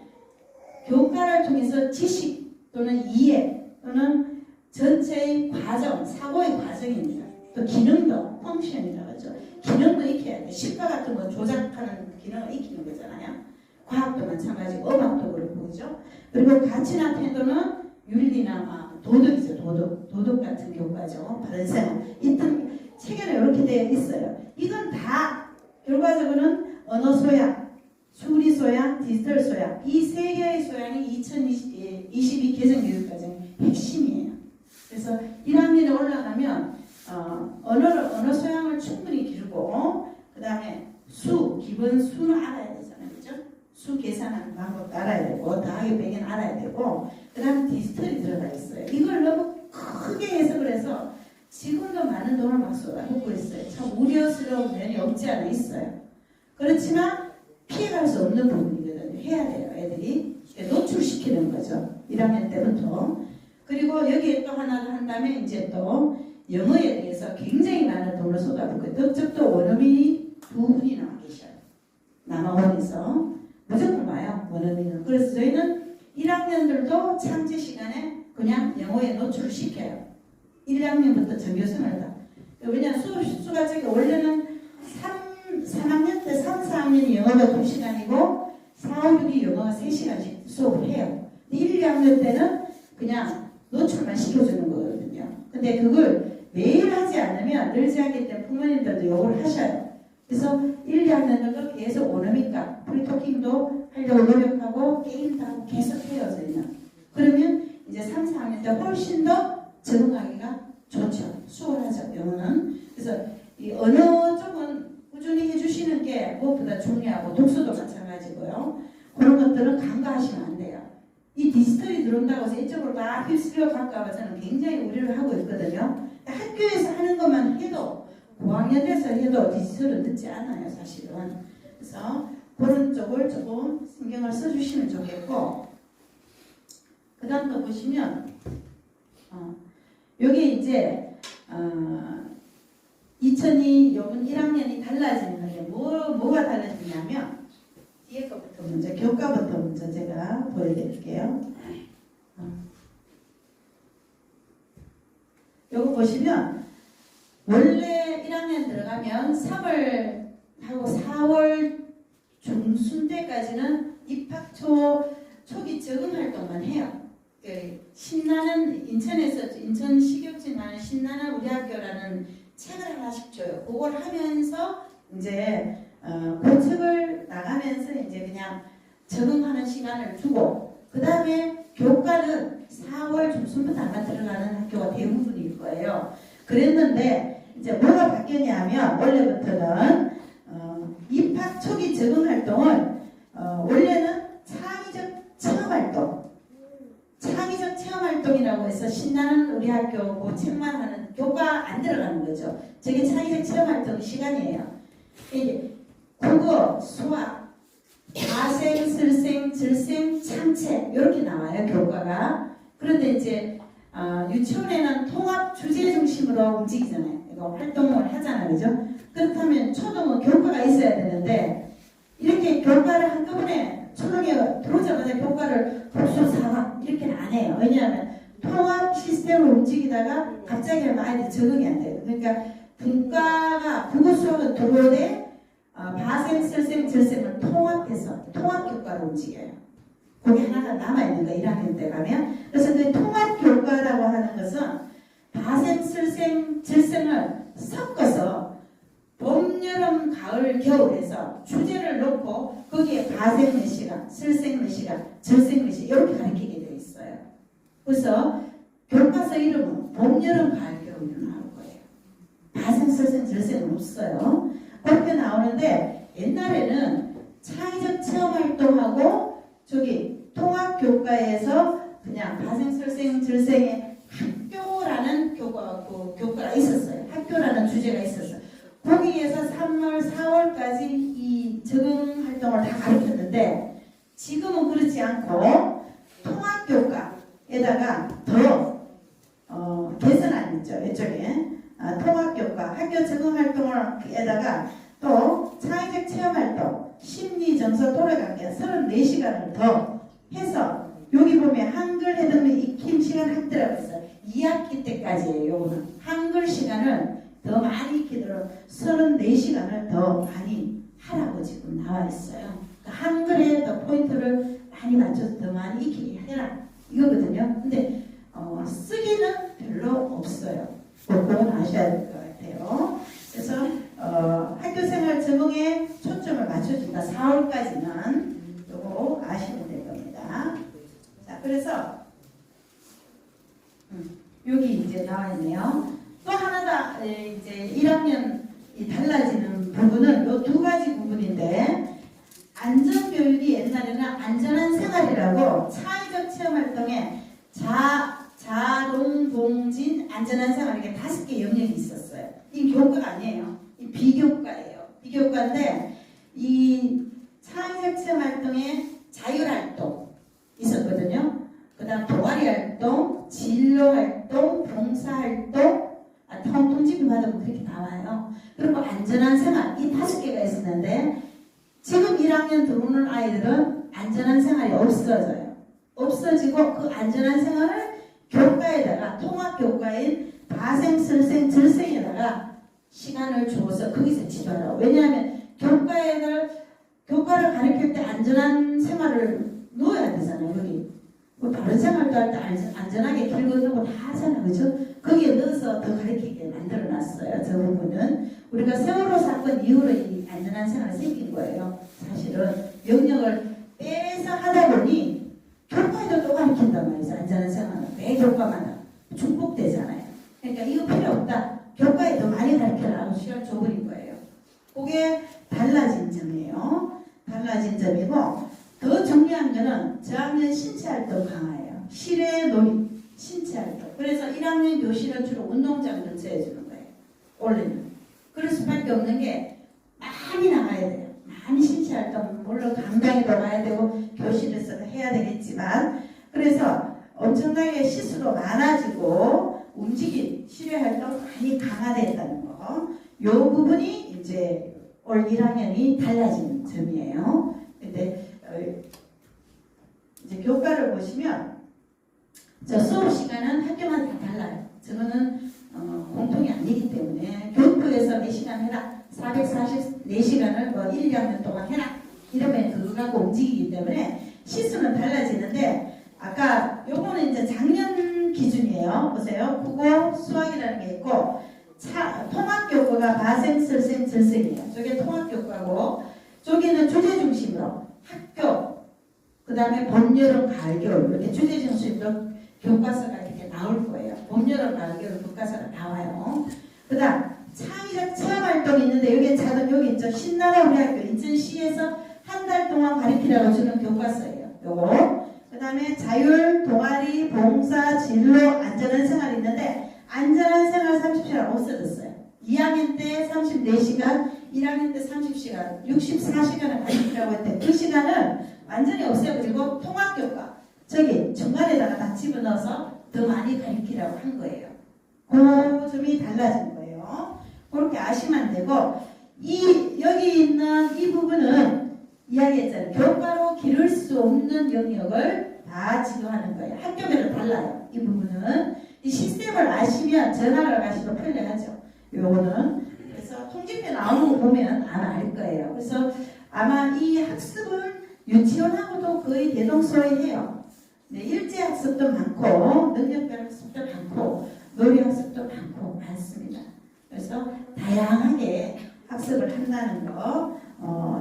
교과를 통해서 지식 또는 이해 또는 전체의 과정, 사고의 과정입니다. 또 기능도, 펑션이라고 하죠. 기능도 익혀야 돼요. 시과 같은 거 조작하는 기능을 익히는 거잖아요. 과학도 마찬가지고 음악도 그렇고, 그죠? 그리고 가치나 태도는 윤리나 도덕이죠. 도덕 같은 교과죠. 바른 생활. 이등 체계는 이렇게 되어 있어요. 이건 다 결과적으로는 언어 소양, 수리 소양, 디지털 소양, 이 세 개의 소양이 2022 개정교육과정의 핵심이에요. 그래서 1학년에 올라가면 언어 소양을 충분히 기르고, 그 다음에 기본 수는 알아야 되잖아요. 그죠? 수 계산하는 방법도 알아야 되고, 더하기 빼기는 알아야 되고, 그 다음에 디지털이 들어가 있어요. 이걸 너무 크게 해석을 해서 지금도 많은 돈을 막 쏟아붓고 있어요. 참 우려스러운 면이 없지 않아 있어요. 그렇지만 피해갈 수 없는 부분이거든요. 해야 돼요. 애들이 노출시키는 거죠. 1학년 때부터. 그리고 여기에 또 하나 한다면 이제 또 영어에 대해서 굉장히 많은 돈을 쏟아붓고, 덕적도 원어민이 2분이 나와 계셔요. 남아원에서 무조건 와요. 원어민은. 그래서 저희는 1학년들도 창제 시간에 그냥 영어에 노출을 시켜요. 1학년부터 전교생을 다. 왜냐하면 수가 저기 원래는 3학년 때 3, 4학년이 영어가 2시간이고 4, 5, 6이 영어가 3시간씩 수업을 해요. 1, 2학년 때는 그냥 노출만 시켜주는 거거든요. 근데 그걸 매일 하지 않으면 늘지 않기 때문에 부모님들도 욕을 하셔요. 그래서 1, 2학년들도 계속 원어민과 프리토킹도 하려고 노력하고 게임도 하고 계속 해요. 저희는. 그러면 이제 3, 4학년 때 훨씬 더 적응하기가 좋죠. 수월하죠. 영어는. 그래서 이 언어 쪽은 꾸준히 해주시는 게 무엇보다 중요하고, 독서도 마찬가지고요. 그런 것들은 간과하시면 안 돼요. 이 디지털이 들어온다고 해서 이쪽으로 막 휩쓸려 갈까 봐 저는 굉장히 우려를 하고 있거든요. 학교에서 하는 것만 해도, 고학년 돼서 해도 디지털은 늦지 않아요. 사실은. 그래서 그런 쪽을 조금 신경을 써주시면 좋겠고, 그 다음 또 보시면 여기 이제 2002 요번 1학년이 달라지는 건데 뭐가 달라지냐면, 뒤에 거부터 먼저, 교과부터 먼저 제가 보여드릴게요. 요거 보시면 원래 1학년 들어가면 3월 하고 4월 중순 때까지는 입학 초기 적응 활동만 해요. 신나는, 인천 식욕진 나는 신나는 우리 학교라는 책을 하나씩 줘요. 그걸 하면서 이제 그 책을 나가면서 이제 그냥 적응하는 시간을 두고, 그 다음에 교과는 4월 중순부터 아마 들어가는 학교가 대부분일 거예요. 그랬는데 이제 뭐가 바뀌었냐면, 원래부터는 입학 초기 적응 활동을 원래는 창의적 체험 활동이라고 해서 신나는 우리 학교 그 책만 하는, 교과 안 들어가는 거죠. 저게 창의적 체험 활동 시간이에요. 이게 국어, 수학, 가생, 슬생, 절생, 참체 이렇게 나와요. 교과가. 그런데 이제 유치원에는 통합 주제 중심으로 움직이잖아요. 이거 활동을 하잖아요. 그죠? 그렇다면 초등은 교과가 있어야 되는데, 이렇게 교과를 한꺼번에 초등에 들어오자마자 교과를 복수 사과 이렇게는 안 해요. 왜냐하면 통합 시스템으로 움직이다가 갑자기 하면 아이들이 적응이 안 돼요. 그러니까 국어가, 국어 수업은 들어오되 바생, 설생, 절생을 통합해서 통합교과로 움직여요. 그게 하나가 남아있는 거 1학년 때 가면. 그래서 그 통합교과라고 하는 것은 바생, 설생, 절생을 섞어서 봄, 여름, 가을, 겨울에서 주제를 놓고 거기에 바생 몇 시간, 설생 몇 시간, 절생 몇 시간 이렇게 가르치게 되어 있어요. 그래서 교과서 이름은 봄, 여름, 가을, 겨울로 나올 거예요. 바생, 설생, 절생은 없어요. 그렇게 나오는데 옛날에는 창의적 체험활동하고 저기 통합교과에서 그냥 바생, 설생, 절생의 학교라는 교과가 있었어요. 학교라는 주제가 있었어요. 거기에서 3월, 4월까지 이 적응 활동을 다 가르쳤는데 지금은 그렇지 않고 통합교과에다가 더 개선안 있죠. 이쪽에 통합교과, 학교 적응 활동에다가 또 창의적 체험활동, 심리, 정서, 도래관계 34시간을 더 해서 여기 보면 한글 해동력 익힘 시간 학대라고 했어요. 2학기 때까지예요. 요거는 한글 시간을 더 많이 익히도록 34시간을 더 많이 하라고 지금 나와 있어요. 그러니까 한글에 더 포인트를 많이 맞춰서 더 많이 익히게 해라 이거거든요. 근데 쓰기는 별로 없어요. 그건 아셔야 될 것 같아요. 그래서 학교생활 적응에 초점을 맞춰준다. 4월까지는 요거 아시면 될 겁니다. 자, 그래서 여기 이제 나와 있네요. 또 하나 더 이제 1학년 달라지는 부분은 요 두 가지 부분인데 안전교육이 옛날에는 안전한 생활이라고 창의적 체험활동에 자동봉진 안전한 생활 이게 5개 영역이 있었어요. 이 교과가 아니에요. 이 비교과예요. 비교과인데 이 창의적 체험활동에 자율활동 있었거든요. 그 다음 동아리활동, 진로활동, 봉사활동 통집이 받으면 그렇게 나와요. 그리고 안전한 생활 이 5개가 있었는데 지금 1학년 들어오는 아이들은 안전한 생활이 없어져요. 없어지고 그 안전한 생활을 교과에다가 통합교과인 바생, 설생, 절생에다가 시간을 주어서 거기서 지도하라고. 왜냐하면 교과를 가르칠 때 안전한 생활을 넣어야 되잖아요. 여기 바른 생활도 할 때 안전하게 길 걷는 거 다 하잖아요. 그죠? 거기에 넣어서 더 가르치게 만들어놨어요. 저 부분은 우리가 세월호 사건 이후로 이 안전한 생활이 생긴 거예요. 사실은 영역을 빼서 하다 보니 교과에도 또 가르친단 말이죠. 안전한 생활은 매 교과마다 중복되잖아요. 그러니까 이거 필요 없다. 교과에 더 많이 가르쳐라. 시간 줘버린 거예요. 그게 달라진 점이에요. 달라진 점이고 더 중요한 거는 저학년 신체활동 강화예요. 실외 놀이, 신체활동. 그래서 1학년 교실은 주로 운동장 근처에 주는 거예요. 원래는. 그럴 수밖에 없는 게 많이 나가야 돼요. 많이 신체활동, 물론 강당에도 가야 되고 교실에서 해야 되겠지만 그래서 엄청나게 시수도 많아지고 움직임, 실외활동 많이 강화됐다는 거. 이 부분이 이제 올 1학년이 달라진 점이에요. 근데 이제 교과를 보시면 저 수업 시간은 학교마다 다 달라요. 저거는 공통이 아니기 때문에 교육부에서 몇 시간 해라 444시간을 뭐 1, 2학년 동안 해라 이러면 그거 갖고 움직이기 때문에 시수는 달라지는데 아까 요거는 이제 작년 기준이에요. 보세요. 국어, 수학이라는 게 있고 통합교과가 바생, 설생, 절생이에요. 저게 통합교과고 저기는 주제 중심으로 학교, 그 다음에 봄, 여름, 가을, 겨울 이렇게 주제 중심으로 교과서가 이렇게 나올 거예요. 봄, 여름, 가을, 겨울 교과서가 나와요. 그 다음 창의적 체험활동이 있는데 여기 있죠. 신나라 우리 학교 인천시에서 한 달 동안 가르치라고 주는 교과서예요. 요거. 그 다음에 자율, 동아리, 봉사, 진로, 안전한 생활이 있는데 안전한 생활 30시간 없어졌어요. 2학년 때 34시간, 1학년 때 30시간, 64시간을 가르치라고 했대. 그 시간은 완전히 없애버리고 통합교과 저기 중간에다가 다 집어넣어서 더 많이 가르치라고 한 거예요. 그 점이 달라진 거예요. 그렇게 아시면 되고 여기 있는 이 부분은 이야기했잖아요. 교과로 기를 수 없는 영역을 다 지도하는 거예요. 학교별로 달라요. 이 부분은 이 시스템을 아시면 전학을 가시도 편리하죠. 요거는 그래서 통지표 나오는 거 보면 아마 알 거예요. 아마 이 학습은 유치원하고도 거의 대동소이해요. 네, 일제학습도 많고 능력별 학습도 많고 놀이학습도 많습니다. 그래서 다양하게 학습을 한다는 거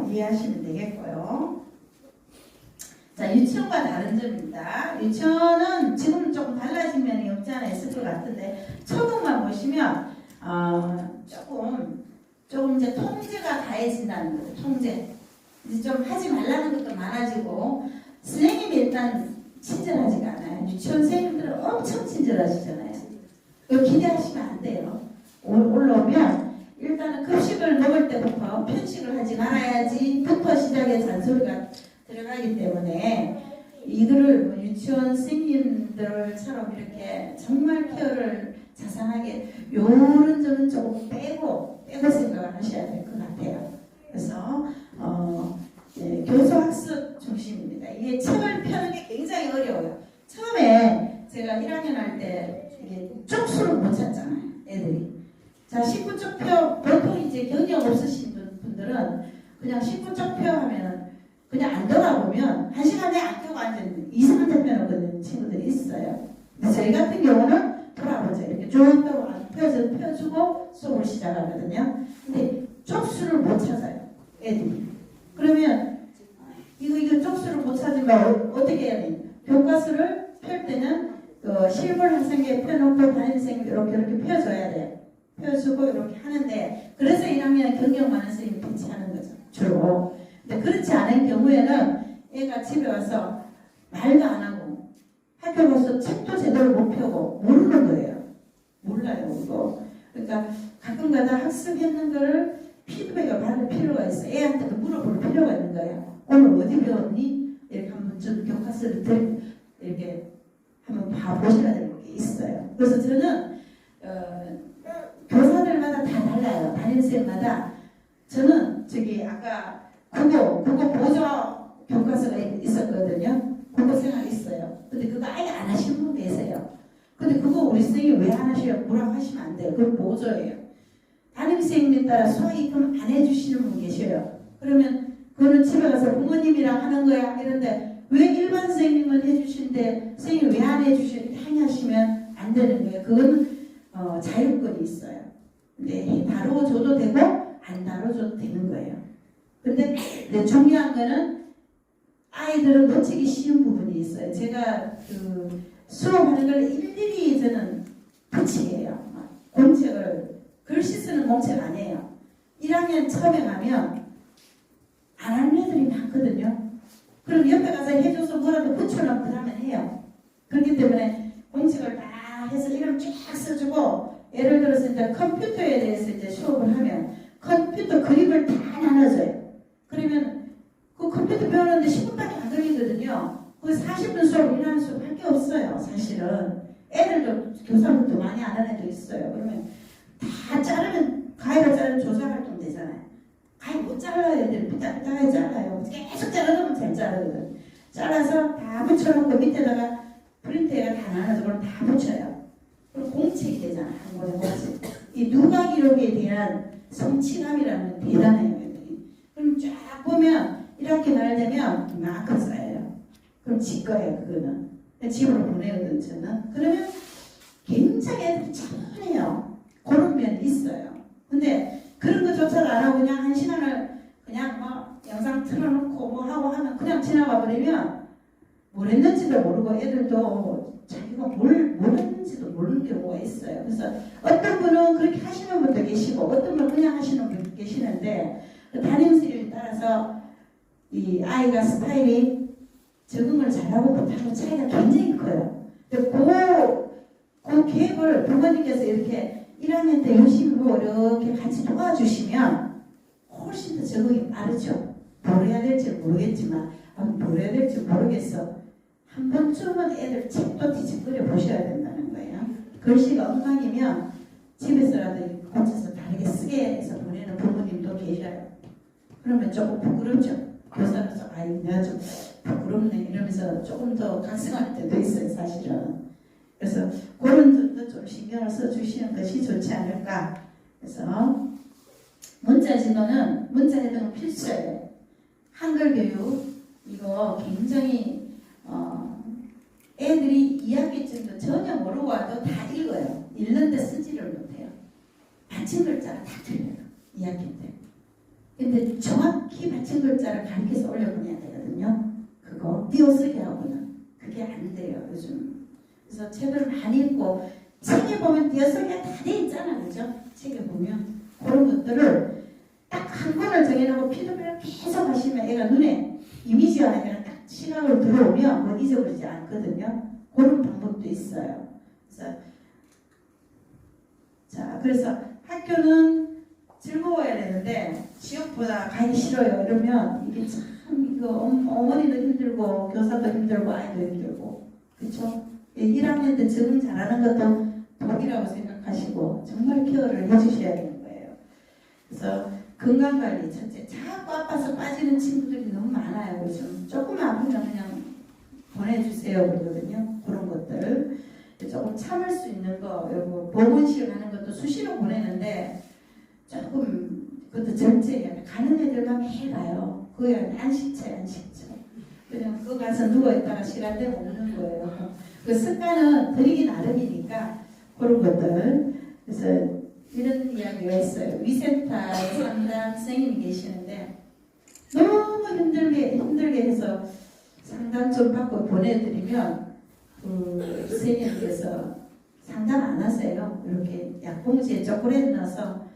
이해하시면 되겠고요. 자, 유치원과 다른 점입니다. 유치원은 지금 조금 달라진 면이 없지 않아 있을 것 같은데 처음만 보시면 조금 이제 통제가 가해진다는 거죠. 통제. 이제 좀 하지 말라는 것도 많아지고 선생님이 일단 친절하지가 않아요. 유치원 선생님들은 엄청 친절하시잖아요. 이거 기대하시면 안 돼요. 올라오면 일단은 급식을 먹을 때부터 편식을 하지 말아야지부터 시작해 잔소리가 들어가기 때문에 이거를 유치원 선생님들처럼 이렇게 정말 케어를 자상하게 요런 점은 조금 빼고 생각을 하셔야 될 것 같아요. 그래서 교수학습 중심입니다. 이게 책을 펴는 게 굉장히 어려워요. 처음에 제가 1학년 할 때 이게 쪽수를 못 찾잖아요. 애들이. 자, 19쪽 표, 보통 이제 경력 없으신 분들은 그냥 19쪽 표 하면은 그냥 안 돌아보면 1시간에 안 펴고 앉아있는 이상한 답변을 보는 친구들이 있어요. 근데 저희 같은 경우는 돌아보죠. 이렇게 쭉 펴주고 수업을 시작하거든요. 근데 쪽수를 못 찾아요. 애들이. 그러면 이거 쪽수를 못 찾으면 어떻게 해야 돼요? 교과서를 펼 때는 실물 한 상에 펴놓고 담임선생님이 이렇게 펴줘야 돼요. 펴주고 이렇게 하는데 그래서 1학년 경력 많은 선생님이 배치하는 거죠. 주로. 근데 그렇지 않은 경우에는 애가 집에 와서 말도 안 하고 학교 가서 책도 제대로 못 펴고 모르는 거예요. 몰라요, 이거. 그러니까 가끔가다 학습했는 거를 피드백을 받을 필요가 있어. 애한테도 물어볼 필요가 있는 거예요. 오늘 어디 배웠니? 이렇게 한번 좀 교과서를 이렇게 한번 봐보셔야 될 게 있어요. 그래서 저는 교사들마다 다 달라요. 담임선생님마다. 저는 저기 아까 국어 보조 교과서가 있었거든요. 국어 생활 있어요. 근데 그거 아예 안 하시는 분 계세요. 근데 그거 우리 선생님이 왜 안 하셔요? 뭐라고 하시면 안 돼요. 그건 보조예요. 담임선생님에 따라 수학이금 안 해주시는 분 계셔요. 그러면 그거는 집에 가서 부모님이랑 하는 거야 이런데 왜 일반 선생님은 해주시는데 선생님이 왜 안 해주시는데 항의하시면 안 되는 거예요. 그건 자유권이 있어요. 근데 다뤄줘도 되고 안 다뤄줘도 되는 거예요. 근데 중요한 거는 아이들은 놓치기 쉬운 부분이 있어요. 제가 수업하는 걸 일일이 저는 붙이게요. 공책을 글씨 쓰는 공책 아니에요. 1학년 처음에 가면 안 하는 애들이 많거든요. 그럼 옆에 가서 해줘서 뭐라도 붙여놓고 그 다음에 해요. 그렇기 때문에 공책을 다 해서 이름 쫙 써주고 예를 들어서 이제 컴퓨터에 대해서 이제 수업을 하면 컴퓨터 그림을 다 나눠줘요. 그러면 그 컴퓨터 배우는데 10분밖에 안 걸리거든요. 그 40분 수업, 1하는 수업 할 게 없어요. 사실은. 애들도 교사분도 많이 안 하는 애도 있어요. 그러면 다 자르면 가위로 자르면 조사활동 되잖아요. 가위 못 잘라요. 애들 삐딱삐딱하게 잘라요. 계속 자르면 잘 자르거든. 잘라서 다 붙여놓고 밑에다가 프린트에가 다 나눠서 그럼 다 붙여요. 그럼 공책이 되잖아요. 한 권의 공책. 이 누가 기록에 대한 성취감이라는 게 대단해요. 애들이. 그럼 쫙 보면 1학기 말 되면 마크 쌓여요. 그럼 지 거예요. 그거는. 집으로 보내거든 저는. 그러면 굉장히 애들이 잘해요. 그런 면이 있어요. 근데 그런 거조차도 안 하고 그냥 한 시간을 그냥 막 영상 틀어놓고 뭐 하고 하면 그냥 지나가 버리면 뭘 했는지도 모르고 애들도 자기가 뭘 했는지도 모르는 경우가 있어요. 그래서 어떤 분은 그렇게 하시는 분도 계시고 어떤 분은 그냥 하시는 분도 계시는데 그 담임선생님에 따라서 이 아이가 스타일이 적응을 잘하고 못하고 차이가 굉장히 커요. 그 계획을 부모님께서 이렇게 1학년 때 열심히 이렇게 같이 도와주시면 훨씬 더 적응이 빠르죠. 뭘 해야 될지 모르겠지만 뭘 해야 될지 모르겠어. 한 번쯤은 애들 책도 뒤집거려 보셔야 된다는 거예요. 글씨가 엉망이면 집에서라도 고쳐서 다르게 쓰게 해서 보내는 부모님도 계셔요. 그러면 조금 부끄럽죠. 교사로서 내가 좀 부끄럽네 이러면서 조금 더 각성할 때도 있어요. 사실은. 그래서 그런 점도 좀 신경을 써주시는 것이 좋지 않을까. 그래서 문자지도는 필수예요. 한글 교육 이거 굉장히 애들이 2학기쯤도 전혀 모르고 와도 다 읽어요. 읽는데 쓰지를 못해요. 받침 글자가 다 틀려요. 2학기 때. 근데 정확히 받침 글자를 가르쳐서 올려보내야 되거든요. 그거 띄어쓰기 하고는 그게 안 돼요 요즘. 그래서 책을 많이 읽고 책에 보면 띄어쓰기가 다 돼 있잖아, 그죠? 책에 보면 그런 것들을 딱 한 권을 정해놓고 피드백을 계속 하시면 애가 눈에 이미지가 아니라 딱 시각으로 들어오면 뭐 잊어버리지 않거든요. 그런 방법도 있어요. 그래서 학교는 즐거워야 되는데 지역보다 가기 싫어요. 이러면 이게 참 이거 어머니도 힘들고 교사도 힘들고 아이도 힘들고 그렇죠? 1학년 때 적응 잘하는 것도 복이라고 생각하시고 정말 케어를 해주셔야 되는 거예요. 그래서 건강관리 첫째 자꾸 아파서 빠지는 친구들이 너무 많아요. 요즘 조금만 아프면 그냥 보내주세요 그러거든요. 그런 것들 조금 참을 수 있는 거 요거 보건실 가는 것도 수시로 보내는데 조금 그것도 절제해야 가는 애들만 매일 가요. 그게 안식처 그냥 그거 가서 누워있다가 시간 되면 오는 거예요. 그 습관은 들이기 나름이니까 그런 것들. 그래서 이런 이야기가 있어요. 위센터에 상담 선생님이 계시는데 너무 힘들게 해서 상담 좀 받고 보내드리면 그 선생님께서 상담 안 하세요. 이렇게 약봉지에 초콜릿 넣어서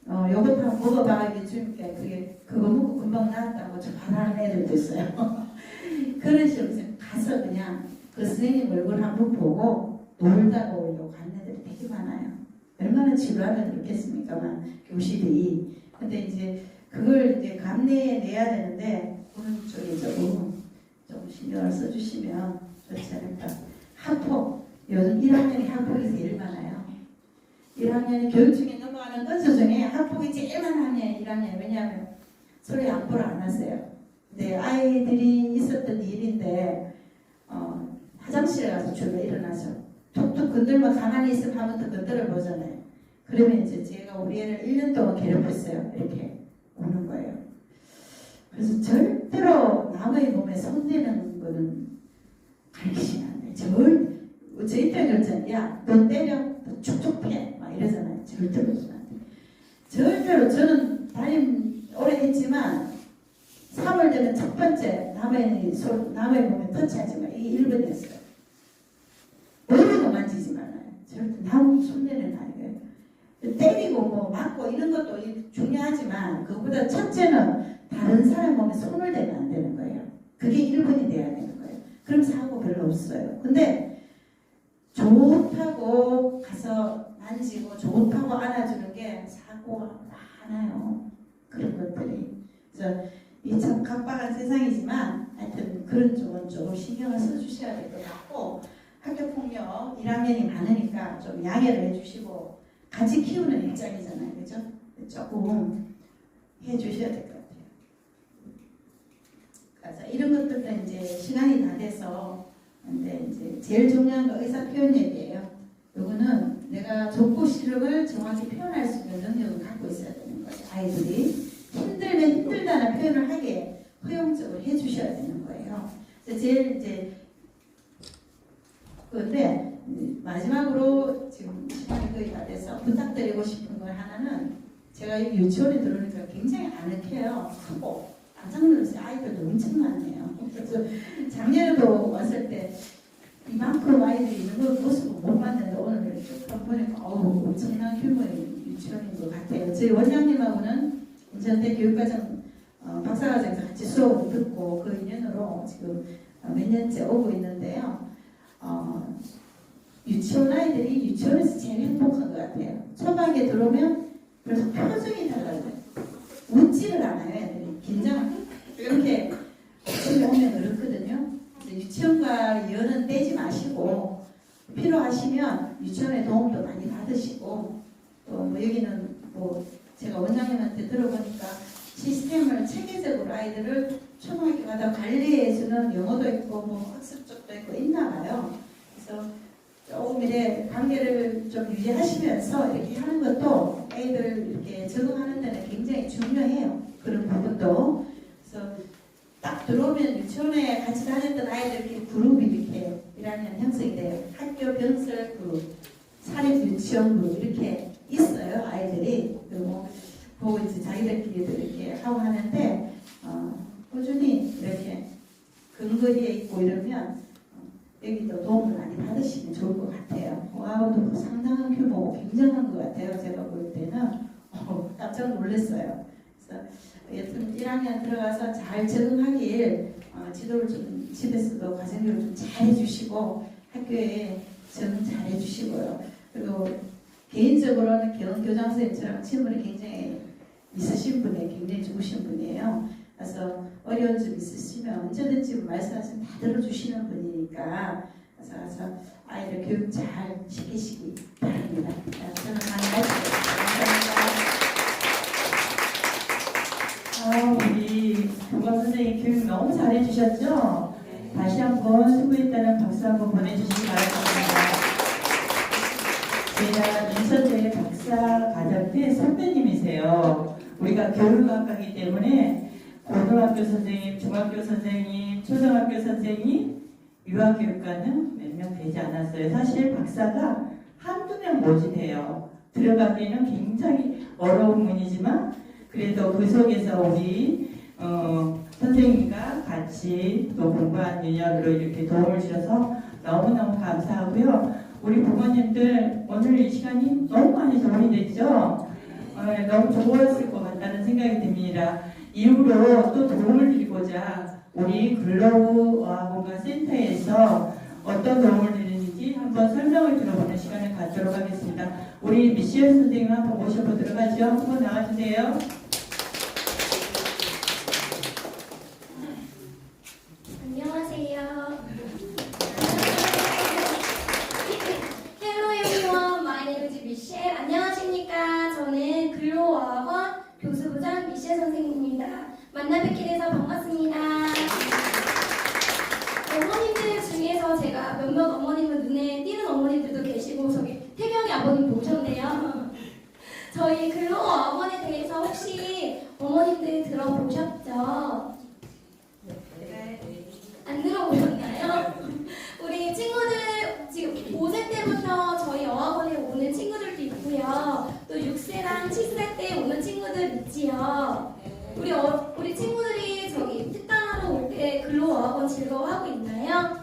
요거 다 먹어봐 이게 줄게 그거 먹고 금방 나았다고 저 말하는 애들도 있어요. 그런 식으로 가서 그냥 그 선생님 얼굴 한번 보고 놀다가 오려고 가는 애들이 되게 많아요. 얼마나 지루하면 그렇겠습니까만 교실이. 근데 이제 그걸 이제 감내해내야 되는데 그런 쪽에 조금 신경을 써주시면 좋지 않을까. 학폭 요즘 1학년이 학폭이 제일 많아요. 1학년이 교육 중에 넘어가는 건수 중에 학폭이 제일 많은 학년이 1학년. 왜냐하면 서로 양보를 안 하세요. 근데 아이들이 있었던 일인데 화장실에 가서 주로 일어나서 툭툭 건들면 가만히 있으면 한 번 더 건드려 보잖아요. 그러면 이제 제가 우리 애를 1년 동안 괴롭혔어요. 이렇게 오는 거예요. 그래서 절대로 남의 몸에 손대는 거는 가르치시면 안 돼요. 저희 때 그렇잖아요. 야, 너 때려, 너 축축 패. 막 이러잖아요. 절대로 그러시면 안 돼요. 절대로 저는 담임 오래 했지만 3월 되면 첫 번째 남의 몸에 터치하지 마. 이게 1번이었어요. 머리도 만지지 말아요. 절대 남 손대는 아니에요. 때리고 뭐 맞고 이런 것도 중요하지만 그것보다 첫째는 다른 사람 몸에 손을 대면 안 되는 거예요. 그게 1번이 돼야 되는 거예요. 그럼 사고 별로 없어요. 근데 좋다고 가서 만지고 좋다고 안아주는 게 사고가 많아요. 그런 것들이. 그래서 이 참 각박한 세상이지만 하여튼 그런 쪽은 조금 신경을 써주셔야 될 것 같고 학교폭력 1학년이 많으니까 좀 양해를 해주시고 같이 키우는 입장이잖아요. 그죠? 조금 해주셔야 될 것 같아요. 그래서 이런 것들도 이제 시간이 다 돼서 근데 이제 제일 중요한 거 의사 표현 얘기예요. 요거는 내가 좋고 싫음을 정확히 표현할 수 있는 능력을 갖고 있어야 되는 거예요. 아이들이 힘들면 힘들다는 표현을 하게 허용적으로 해주셔야 되는 거예요. 그래서 제일 이제 그런데 마지막으로 지금 시간이 거의 다 돼서 부탁드리고 싶은 걸 하나는 제가 여기 유치원에 들어오니까 굉장히 아늑해요. 크고 깜짝 놀랐어요. 아이들도 엄청 많네요. 그래서 작년에도 왔을 때 이만큼 아이들이 있는 걸 모습을 못 봤는데 오늘 쭉 보니까 엄청난 규모의 유치원인 것 같아요. 저희 원장님하고는 인천대 교육과정 박사과정에서 같이 수업을 듣고 그 인연으로 지금 몇 년째 오고 있는데요. 유치원 아이들이 유치원에서 제일 행복한 것 같아요. 초반에 들어오면 그래서 표정이 달라요. 웃지를 않아요. 애들이 긴장 이렇게 오면 그렇거든요. 유치원과 연은 떼지 마시고 필요하시면 유치원의 도움도 많이 받으시고 또 뭐 여기는 뭐 제가 원장님한테 들어보니까 시스템을 체계적으로 아이들을 초등학교마다 관리해주는 영어도 있고 뭐 학습 쪽도 있고 있나 봐요. 그래서 조금 이제 관계를 좀 유지하시면서 이렇게 하는 것도 애들 이렇게 적응하는 데는 굉장히 중요해요. 그런 부분도. 그래서 들어오면 유치원에 같이 다녔던 아이들끼리 그룹이 이렇게 1학년 형성이 돼요. 학교 병설 그룹, 사립 유치원 그룹 이렇게 있어요. 아이들이. 그리고 보고 이제 자기들끼리도 이렇게 하고 하는데 꾸준히 이렇게 근거리에 있고 이러면 여기도 도움을 많이 받으시면 좋을 것 같아요. 와우도 상당한 규모고 굉장한 것 같아요. 제가 볼 때는 깜짝 놀랐어요. 그래서 여튼 1학년 들어가서 잘 적응하길 지도를 좀 집에서도 가정교육 좀 잘 해주시고 학교에 적응 잘 해주시고요. 그리고 개인적으로는 교장 선생님처럼 친분이 굉장히 있으신 분이에요. 굉장히 좋으신 분이에요. 그래서 어려운 점 있으시면 언제든지 말씀하시면 다 들어주시는 분이니까 그래서 가서 아이들 교육 잘 시키시기 바랍니다. 저는 감사합니다. 우리 교감 선생님 교육 너무 잘해주셨죠? 다시 한번 수고했다는 박수 한번 보내주시기 바랍니다. 제가 민서대 박사 과정 때 선배님이세요. 우리가 교육학과이기 때문에 고등학교 선생님, 중학교 선생님, 초등학교 선생님, 유아교육과는 몇 명 되지 않았어요. 사실 박사가 한두 명 모집해요. 들어가기에는 굉장히 어려운 문이지만 그래도 그 속에서 우리 선생님과 같이 또 공부한 인연으로 이렇게 도움을 주셔서 너무너무 감사하고요. 우리 부모님들 오늘 이 시간이 너무 많이 도움이 됐죠? 너무 좋았을 것 같다는 생각이 듭니다. 이후로 또 도움을 드리고자 우리 글로우어학원과 센터에서 어떤 도움을 드리는지 한번 설명을 들어보는 시간을 갖도록 하겠습니다. 우리 미시엘 선생님 한번 모셔보도록 하죠. 한번 나와주세요. 안녕하세요. Hello everyone, my name is Michelle. 안녕하십니까? 저는 글로우어학원 교수부장 미셸 선생님입니다. 만나 뵙게 돼서 반갑습니다. 어머님들 중에서 제가 몇몇 어머님은 눈에 띄는 어머님들도 계시고 저기 태경이 아버님도 오셨네요. 저희 글로우어학원에 대해서 혹시 어머님들 들어보셨죠? 안 들어보셨나요? 우리 친구들 지금 5세 때부터 저희 어학원에 오는 친구들도 있고요. 또 6세랑 7세 때 오는 친구들 있지요. 우리 친구들이 저기 특강하러 올 때 글로어학원 즐거워하고 있나요?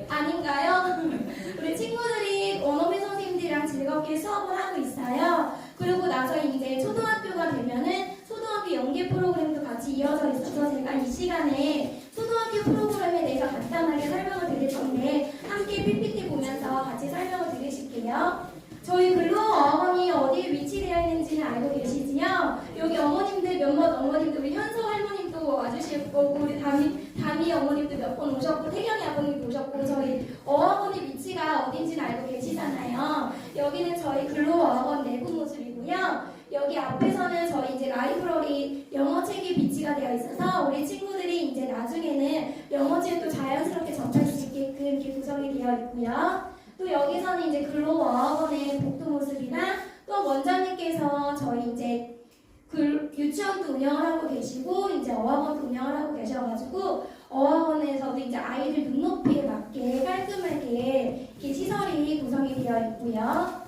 아닌가요? 우리 친구들이 원어민 선생님들이랑 즐겁게 수업을 하고 있어요. 그리고 나서 이제 초등학교가 되면은 초등학교 연계 프로그램도 같이 이어져 있어서 제가 이 시간에 초등학교 프로그램에 대해서 간단하게 설명을 드릴 건데 함께 PPT 보면서 같이 설명을 드리실게요. 저희 글로어학원이 어디에 위치되어 있는지는 알고 계시지요? 여기 어머님들 몇몇 어머님들 우리 현수 할머님도 와주실 거고 우리 다미 어머님도 몇 번 오셨고 태경이 아버님도 오셨고 저희 어학원의 위치가 어딘지는 알고 계시잖아요. 여기는 저희 글로어학원 내부 모습이고요. 여기 앞에서는 저희 이제 라이브러리 영어책이 비치가 되어 있어서 우리 친구들이 이제 나중에는 영어책도 자연스럽게 접할 수 있게끔 이렇게 구성이 되어 있고요. 또 여기서는 이제 글로어학원의 복도 모습이나 또 원장님께서 저희 이제 유치원도 운영을 하고 계시고 이제 어학원도 운영을 하고 계셔가지고 어학원에서도 이제 아이들 눈높이에 맞게 깔끔하게 이렇게 시설이 구성이 되어 있고요.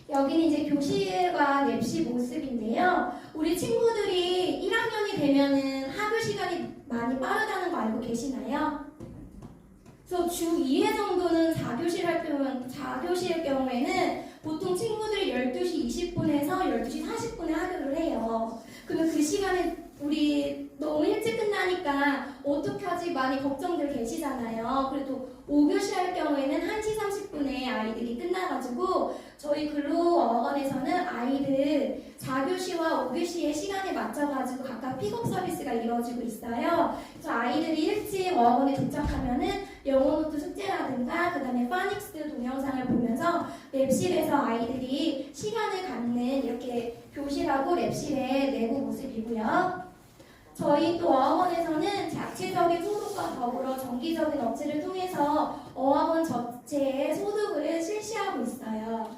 여기는 이제 교실과 랩실 모습인데요. 우리 친구들이 1학년이 되면은 학교 시간이 많이 빠르다는 거 알고 계시나요? 그래서 주 2회 정도는 4교시일 경우에는 보통 친구들이 12시 20분에서 12시 40분에 하교를 해요. 그러면 그 시간에 우리 너무 일찍 끝나니까 어떻게 하지 많이 걱정들 계시잖아요. 그래도 5교시 할 경우에는 1시 30분에 아이들이 끝나가지고 저희 글로어학원에서는 아이들 4교시와 5교시의 시간에 맞춰가지고 각각 픽업 서비스가 이루어지고 있어요. 그래서 아이들이 일찍 어학원에 도착하면은 영어 노트 숙제라든가 그 다음에 파닉스 동영상을 보면서 랩실에서 아이들이 시간을 갖는 이렇게 교실하고 랩실의 내부 모습이고요. 저희 또 어학원에서는 자체적인 소득과 더불어 정기적인 업체를 통해서 어학원 전체의 소득을 실시하고 있어요.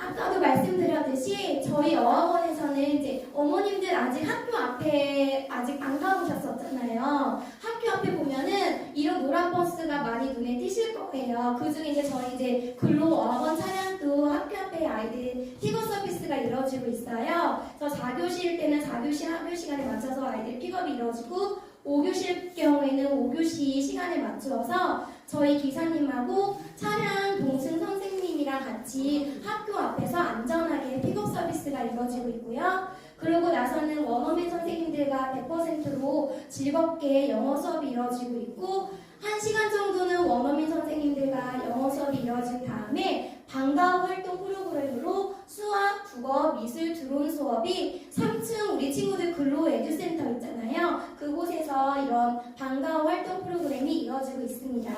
아까도 말씀드렸듯이 저희 어학원에서는 이제 어머님들 아직 학교 앞에 아직 안 가보셨었잖아요. 학교 앞에 보면은 이런 노란 버스가 많이 눈에 띄실 거예요. 그중에 이제 저희 이제 근로 어학원 차량도 학교 앞에 아이들 픽업 서비스가 이루어지고 있어요. 그래서 4교시일 때는 4교시 학교 시간에 맞춰서 아이들 픽업이 이루어지고 5교시일 경우에는 5교시 시간에 맞추어서 저희 기사님하고 차량 동승 선생님이랑 같이 학교 앞에서 안전하게 픽업 서비스가 이루어지고 있고요. 그러고 나서는 원어민 선생님들과 100%로 즐겁게 영어 수업이 이루어지고 있고 1시간 정도는 원어민 선생님들과 영어 수업이 이루어진 다음에 방과후 활동 프로그램으로 수학, 국어, 미술, 드론 수업이 3층 우리 친구들 근로 에듀센터 있잖아요. 그곳에서 이런 방과후 활동 프로그램이 이루어지고 있습니다.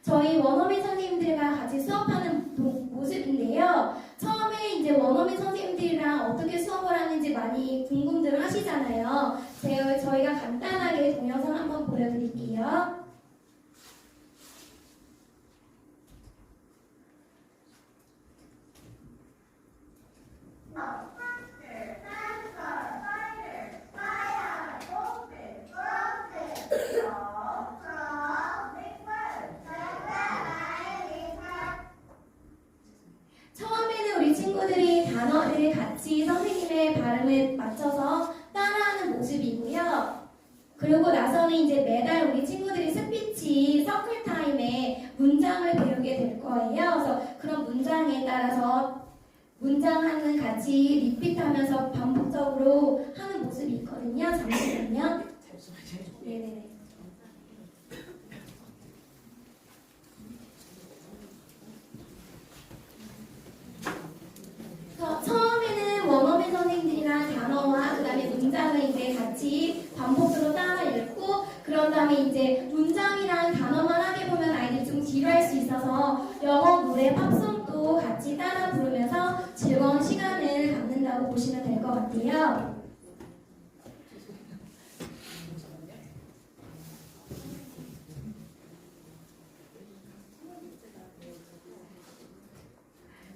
저희 원어민 선생님들과 같이 수업하는 모습인데요. 처음에 이제 원어민 선생님들이랑 어떻게 수업을 하는지 많이 궁금들 하시잖아요. 저희가 간단하게 동영상 한번 보여드릴게요. 처음에는 우리 친구들이 단어를 같이 선생님의 발음에 맞춰서 따라하는 모습이고요. 그러고 나서는 이제 매달 우리 친구들이 스피치 서클 타임에 문장을 배우게 될 거예요. 그래서 그런 문장에 따라서 문장하는 같이 리핏하면서 반복적으로 하는 모습이 있거든요. 잠시만요. 네네네. 처음에는 원어민 선생님들이랑 단어와 그다음에 문장을 이제 같이 반복적으로 따라 읽고 그런 다음에 이제 문장이랑 단어만 하게 보면 아이들이 좀 지루할 수 있어서 영어 노래 팝송도 같이 따라 부르면서 즐거운 시간을 갖는다고 보시면 될 것 같아요.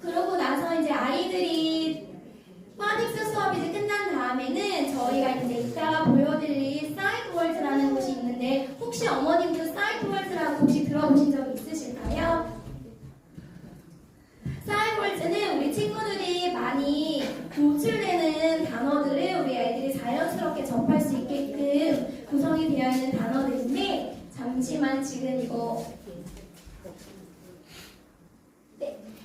그러고 나서 이제 아이들이 파닉스 수업이 이제 끝난 다음에는 저희가 이제 이따가 보여드릴 사이트월드라는 곳이 있는데 혹시 어머님도 사이트월드라고 혹시 들어보신 적 있으실까요? 사이트월드는 우리 친구들이 많이 노출되는 단어들을 우리 아이들이 자연스럽게 접할 수 있게끔 구성이 되어 있는 단어들인데 잠시만 지금 이거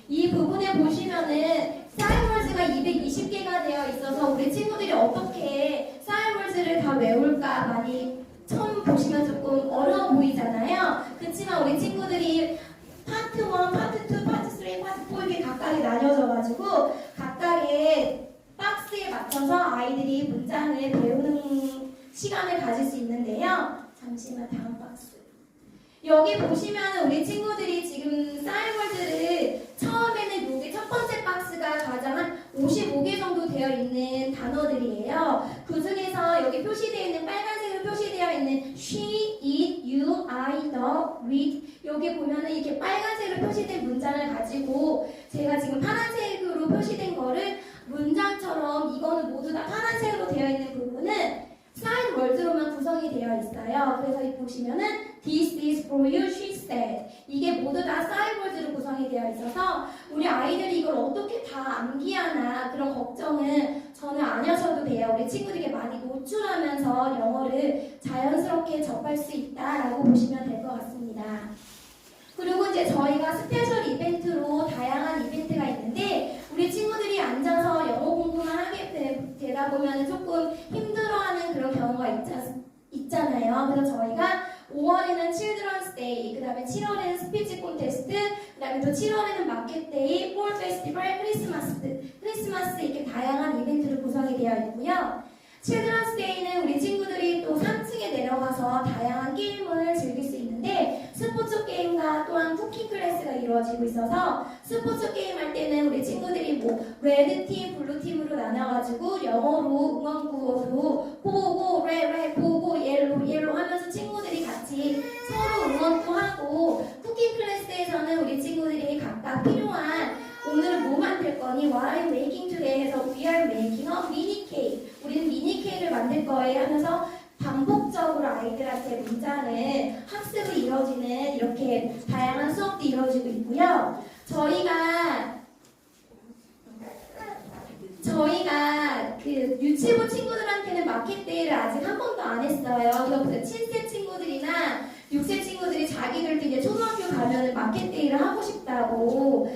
이 부분에 보시면은 사이월즈가 220개가 되어 있어서 우리 친구들이 어떻게 사이월즈를 다 외울까 많이 처음 보시면 조금 어려워 보이잖아요. 그렇지만 우리 친구들이 파트 1, 파트 2, 파트 3, 파트 4 이렇게 각각이 나뉘어져가지고 각각의 박스에 맞춰서 아이들이 문장을 배우는 시간을 가질 수 있는데요. 잠시만 다음 박스. 여기 보시면 우리 친구들이 지금 사이월드를 처음에는 여기 첫 번째 박스가 가장 한 55개 정도 되어 있는 단어들이에요. 그 중에서 여기 표시되어 있는 빨간색으로 표시되어 있는 she, eat, you, I, the, read 여기 보면은 이렇게 빨간색으로 표시된 문장을 가지고 제가 지금 파란색으로 표시된 거를 문장처럼 이거는 모두 다 파란색으로 되어 있는 부분은 사이드 월드로만 구성이 되어 있어요. 그래서 이 보시면은 This is for you, she said. 이게 모두 다 사이드 월드로 구성이 되어 있어서 우리 아이들이 이걸 어떻게 다 암기하나 그런 걱정은 전혀 안 하셔도 돼요. 우리 친구들에게 많이 노출하면서 영어를 자연스럽게 접할 수 있다라고 보시면 될 것 같습니다. 그리고 이제 저희가 스페셜 이벤트로 다양한 이벤트가 있는데 우리 친구들이 앉아서 영어 공부만 하게 되다 보면 조금 힘들어하는 그런 경우가 있잖아요. 그래서 저희가 5월에는 칠드런스 데이, 그 다음에 7월에는 스피치 콘테스트, 그 다음에 또 7월에는 마켓 데이, 폴 페스티벌, 크리스마스 이렇게 다양한 이벤트로 구성이 되어 있고요. 칠드런스 데이는 우리 친구들이 또 3층에 내려가서 다양한 게임을 즐길 수 있는데 스포츠 게임과 또한 쿠킹 클래스가 이루어지고 있어서 스포츠 게임 할 때는 우리 친구들이 뭐 레드 팀, 블루 팀으로 나눠가지고 영어로 응원구호로 고고, 레, 고고, 옐로 하면서 친구들이 같이 서로 응원도 하고 쿠킹 클래스에서는 우리 친구들이 각각 필요한 오늘은 뭐 만들 받을 거예요 하면서 반복적으로 아이들한테 문장을 학습이 이루어지는 이렇게 다양한 수업도 이루어지고 있고요. 저희가 그 유치부 친구들한테는 마켓데이를 아직 한 번도 안 했어요. 그래서 7세 친구들이나 6세 친구들이 자기들도 이제 초등학교 가면은 마켓데이를 하고 싶다고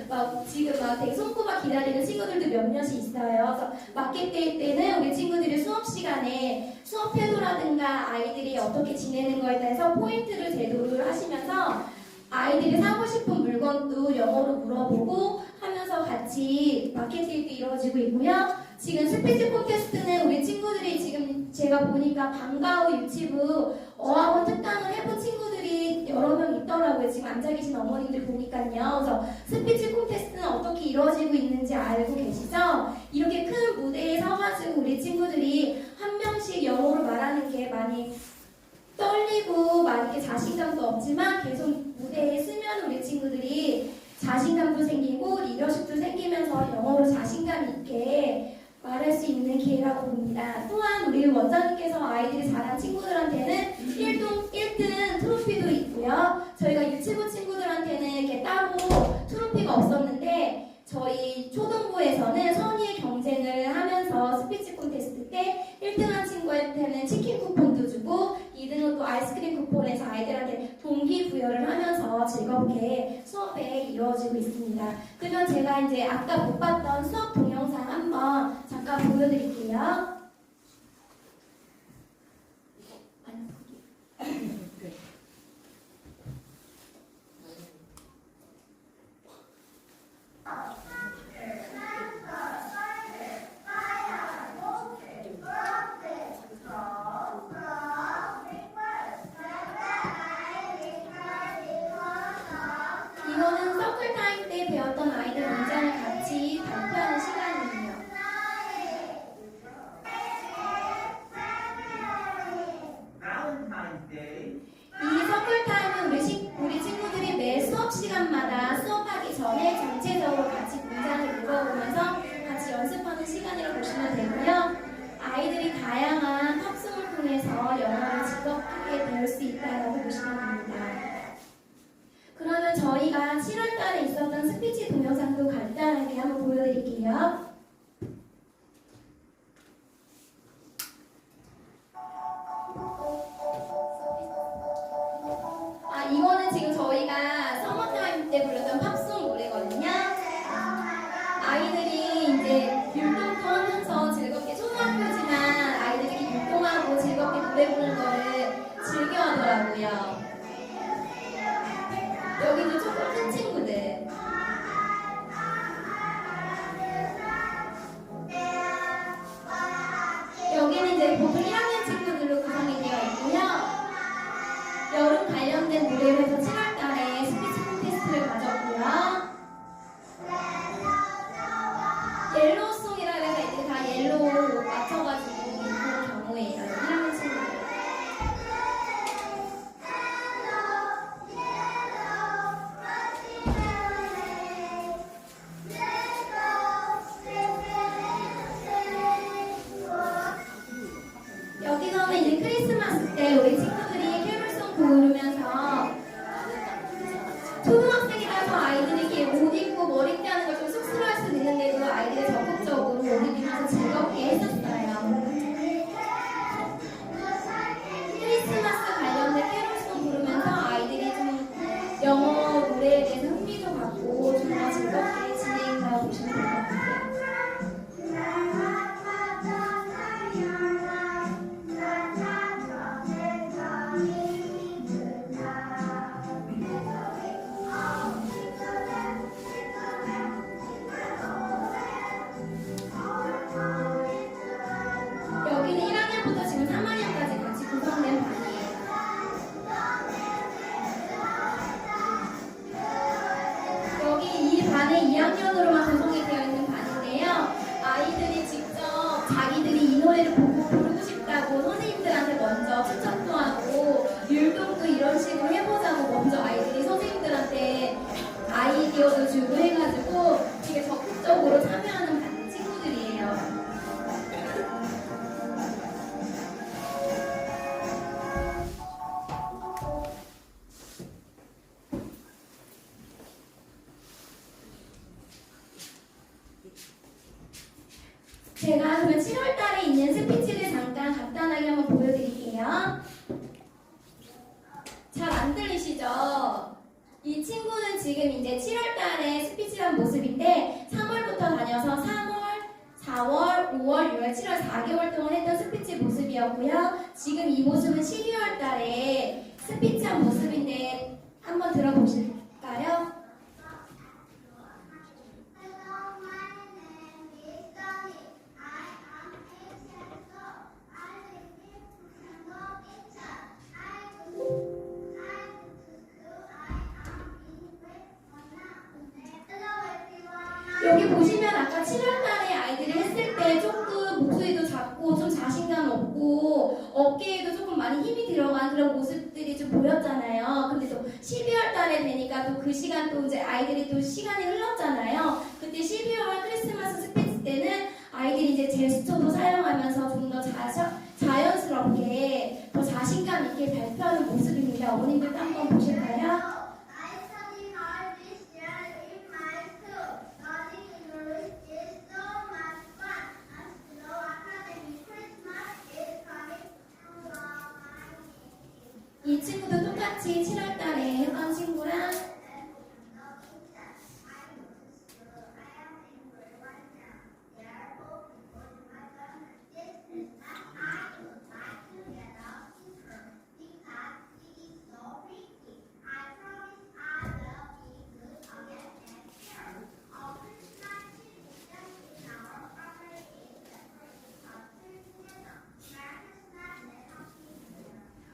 지금 되게 손꼽아 기다리는 친구들도 몇몇이 있어요. 그래서 마켓데이 때는 우리 친구들이 수업 시간에 수업 태도라든가 아이들이 어떻게 지내는 거에 대해서 포인트를 제도를 하시면서 아이들이 사고 싶은 물건도 영어로 물어보고 하면서 같이 마켓데이도 이루어지고 있고요. 지금 스피치 콘테스트는 우리 친구들이 지금 제가 보니까 방과후 유치부 어학원 특강을 해본 친구들이 여러 명 있더라고요. 지금 앉아 계신 어머님들 보니까요. 그래서 스피치 콘테스트는 어떻게 이루어지고 있는지 알고 계시죠? 이렇게 큰 무대에 서가지고 우리 친구들이 한 명씩 영어로 말하는 게 많이 떨리고 많이 이렇게 자신감도 없지만 계속 무대에 쓰면 우리 친구들이 자신감도 생기고 리더십도 생기면서 영어로 자신감 있게 말할 수 있는 기회라고 봅니다. 또한 우리 원장님께서 아이들이 잘한 친구들한테는 1등 트로피도 있고요. 저희가 유치부 친구들한테는 이렇게 따로 트로피가 없었는데 저희 초등부에서는 선의의 경쟁을 하면서 스피치 콘테스트 때 1등한 친구한테는 치킨 쿠폰도 주고 2등은 또 아이스크림 쿠폰에서 아이들한테 동기부여를 하면서 즐겁게 수업에 이루어지고 있습니다. 그러면 제가 이제 아까 못 봤던 수업 동영상 한번 잠깐 보여드릴게요. 이거는 서클타임 때 배웠던 아이들 문장을 같이 발표하는 시간이에요. 이 서클타임은 우리 친구들이 매 수업 시간마다 수업하기 전에 전체적으로 같이 문장을 읽어보면서 같이 연습하는 시간이라고 보시면 되고요. 아이들이 다양한 팝송을 통해서 영어를 즐겁게 배울 수 있다고 보시면 됩니다. 그러면 저희가 7월달에 있었던 스피치 동영상도 간단하게 한번 보여드릴게요. 이거는 지금 저희가 서머타임 때 불렀던 팝송 노래거든요. 아이들이 이제 율동도 하면서 즐겁게 초등학교지만 아이들이 이렇게 율동하고 즐겁게 노래 부르는 거를 즐겨하더라고요. 여기도 조금 큰 친구들. 여기는 이제 보통 1학년 친구들로 구성이 되어 있고요. 여름 관련된 무대로 해서 7월달에 스피치 콘테스트를 가졌고요. 옐로우송이라고 해서 이제 다 옐로우 맞춰가지고 있는 경우에요. 1학년 친구들. 여기서는 이제 크리스마스 때 우리 친구들이 캐롤송 부르면서 시작한 모습인데 3월부터 다녀서 3월, 4월, 5월, 6월, 7월 4개월 동안 했던 스피치 모습이었고요. 지금 이 모습은 12월 달에 스피치한 모습인데 한번 들어보실까요? 여기 보시면 아까 7월달에 아이들이 했을 때 조금 목소리도 작고 좀 자신감 없고 어깨에도 조금 많이 힘이 들어간 그런 모습들이 좀 보였잖아요. 근데 또 12월달에 되니까 또 그 시간 또 이제 아이들이 또 시간이 흘렀잖아요. 그때 12월 크리스마스 스피치 때는 아이들이 이제 제스처도 사용하면서 좀 더 자연스럽게 더 자신감 있게 발표하는 모습입니다. 어머님들도 한번 보실까요? 이 친구도 똑같이 7월달에 했던 친구랑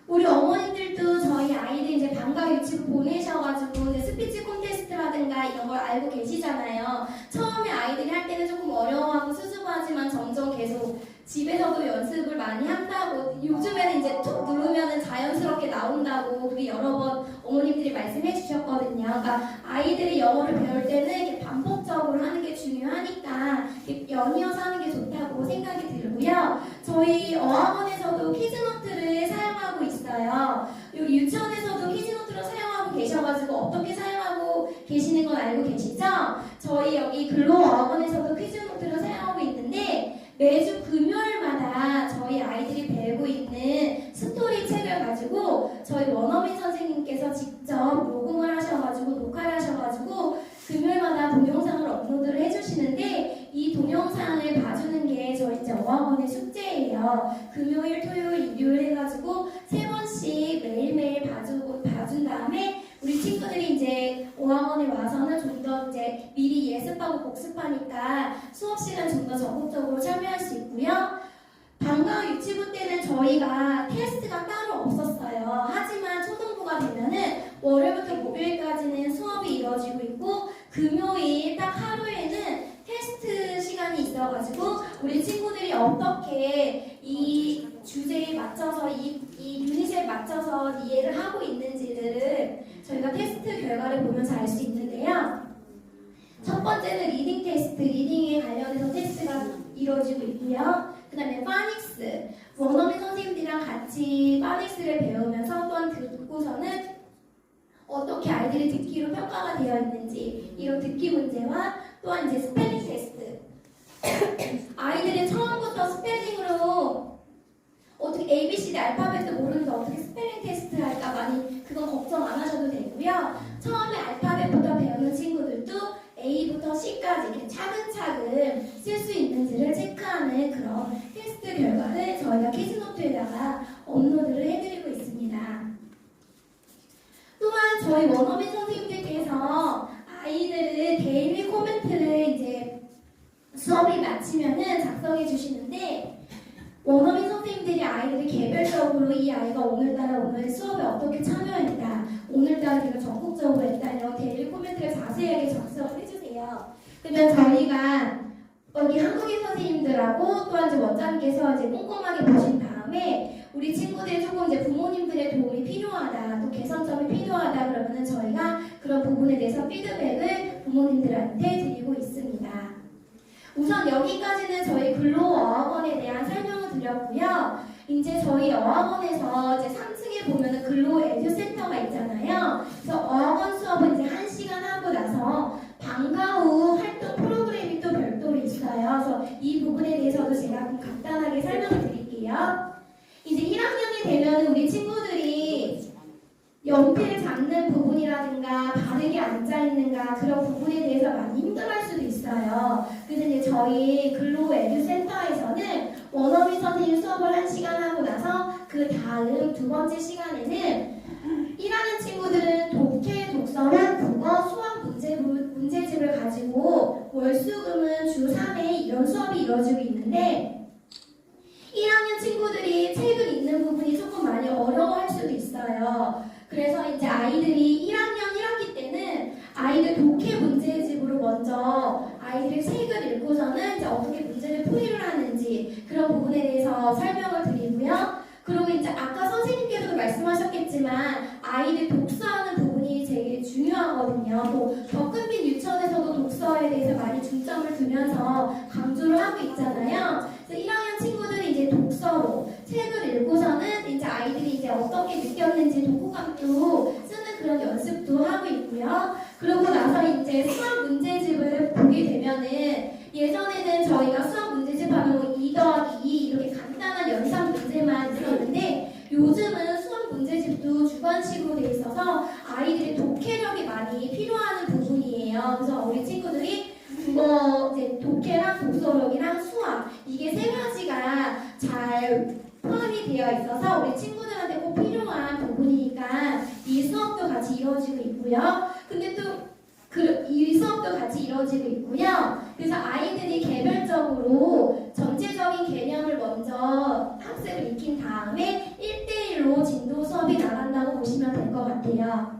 우리 어머님들도 저희 아이들 이제 방과 유치부 보내셔가지고 이제 스피치 콘테스트라든가 이런 걸 알고 계시잖아요. 처음에 아이들이 할 때는 조금 어려워하고 수줍어하지만 점점 계속 집에서도 연습을 많이 한다고 요즘에는 이제 툭 누르면은 자연스럽게 나온다고 그게 여러 번 어머님들이 말씀해 주셨거든요. 그러니까 아이들이 영어를 배울 때는 이렇게 반복적으로 하는 게 중요하니까 이렇게 연이어서 하는 게 좋다고 생각이 들고요. 저희 어학원에서도 키즈노트를 사용하고 있어요. 여기 유치원에서도 키즈노트를 사용하고 계셔가지고 어떻게 사용하고 계시는 건 알고 계시죠? 저희 여기 글로우 어학원에서도 키즈노트를 사용하고 있는데 매주 금요일마다 저희 아이들이 배우고 있는 스토리 책을 가지고 저희 원어민 선생님께서 직접 녹음을 하셔가지고 녹화를 하셔가지고 금요일마다 동영상을 업로드를 해주시는데 이 동영상을 봐주는 게 저희 이제 어학원의 숙제예요. 금요일, 토요일, 일요일 해가지고 3번씩 매일매일 봐준 다음에 우리 친구들이 이제 어학원에 와서는 좀 더 이제 미리 예습하고 복습하니까 수업 시간 좀 더 적극적으로 참여할 수 있고요. 방과 유치부 때는 저희가 테스트가 따로 없었어요. 하지만 초등부가 되면은 월요일부터 목요일까지는 수업이 이루어지고 있고 금요일 딱 하루에는 테스트 시간이 있어가지고 우리 친구들이 어떻게 이 주제에 맞춰서 이 유닛에 맞춰서 이해를 하고 있는지를 저희가 테스트 결과를 보면서 알 수 있는데요. 첫 번째는 리딩 테스트, 리딩에 관련해서 테스트가 이루어지고 있고요. 그 다음에 파닉스, 원어민 선생님들이랑 같이 파닉스를 배우면서 또한 듣고서는 어떻게 아이들이 듣기로 평가가 되어 있는지 이런 듣기 문제와 또한 이제 스펠링 테스트 아이들이 처음부터 스펠링으로 어떻게 ABCD 알파벳도 모르는데 어떻게 스펠링 테스트를 할까 많이 그건 걱정 안 하셔도 되고요. 처음에 알파벳부터 배우는 친구들도 A부터 C까지 이렇게 차근차근 쓸 수 있는지를 체크하는 그런 테스트 결과를 저희가 키즈노트에다가 업로드를 해드리고 있습니다. 또한 저희 원어민 선생님들께서 아이들을 데일리 코멘트를 이제 수업이 마치면은 작성해 주시는데 원어민 선생님들이 아이들이 개별적으로 이 아이가 오늘따라 오늘 수업에 어떻게 참여했다, 오늘따라 제가 적극적으로 했다 이런 데일리 코멘트를 자세하게 작성을 해주세요. 그러면 저희가 여기 한국인 선생님들하고 또한 이제 원장님께서 이제 꼼꼼하게 보신 다음에 우리 친구들 조금 이제 부모님들의 도움이 필요하다, 또 개선점이 필요하다 그러면은 저희가 그런 부분에 대해서 피드백을 부모님들한테 드리고 있습니다. 우선 여기까지는 저희 글로우 어학원에 대한 설명을 드렸고요. 이제 저희 어학원에서 이제 3층에 보면은 글로우 에듀센터가 있잖아요. 그래서 어학원 수업은 이제 1시간 하고 나서 방과 후 활동 프로그램이 또 별도로 있어요. 그래서 이 부분에 대해서도 제가 좀 간단하게 설명을 드릴게요. 이제 1학년이 되면 우리 친구들이 연필, 장갑 앉는 부분이라든가 바르게 앉아 있는가 그런 부분에 대해서 많이 힘들어할 수도 있어요. 그래서 이제 저희 글로우 에듀센터에서는 원어민 선생님 수업을 1시간 하고 나서 그 다음 두 번째 시간에는 1하는 친구들은 독해, 독서랑 국어, 수학 문제집을 가지고 월수금은 주 3회 이런 수업이 이루어지고 있는데 1학년 친구들이 책을 읽는 부분이 조금 많이 어려워할 수도 있어요. 그래서 이제 아이들이 1학년 1학기 때는 아이들 독해 문제집으로 먼저 아이들이 책을 읽고서는 이제 어떻게 문제를 풀이를 하는지 그런 부분에 대해서 설명을 드리고요. 그리고 이제 아까 선생님께서도 말씀하셨겠지만 아이들 독서하는 부분이 되게 중요하거든요. 또 덕금빛 유치원에서도 독서에 대해서 많이 중점을 두면서 강조를 하고 있잖아요. 그래서 1학년 친구들이 이제 독서로 책을 읽고서는 이제 아이들이 이제 어떻게 느꼈는지 독후감도 쓰는 그런 연습도 하고 있고요. 그러고 나서 이제 수학 문제집을 보게 되면은 예전에는 저희가 수학 문제집 하면 2 더하기 2 이렇게 간단한 연산 문제만 있었는데 요즘은 수학 문제집도 주관식으로 돼 있어서 아이들의 독해력이 많이 필요한 부분이에요. 그래서 우리 친구들이 국어, 이제 독해랑 독서력이랑 수학 이게 세 가지가 잘 포함이 되어 있어서 우리 친구들한테 꼭 필요한 부분이니까 이 수업도 같이 이루어지고 있고요. 근데 또 이 수업도 같이 이루어지고 있고요. 그래서 아이들이 개별적으로 전체적인 개념을 먼저 학습을 익힌 다음에 1대1로 진도 수업이 나간다고 보시면 될 것 같아요.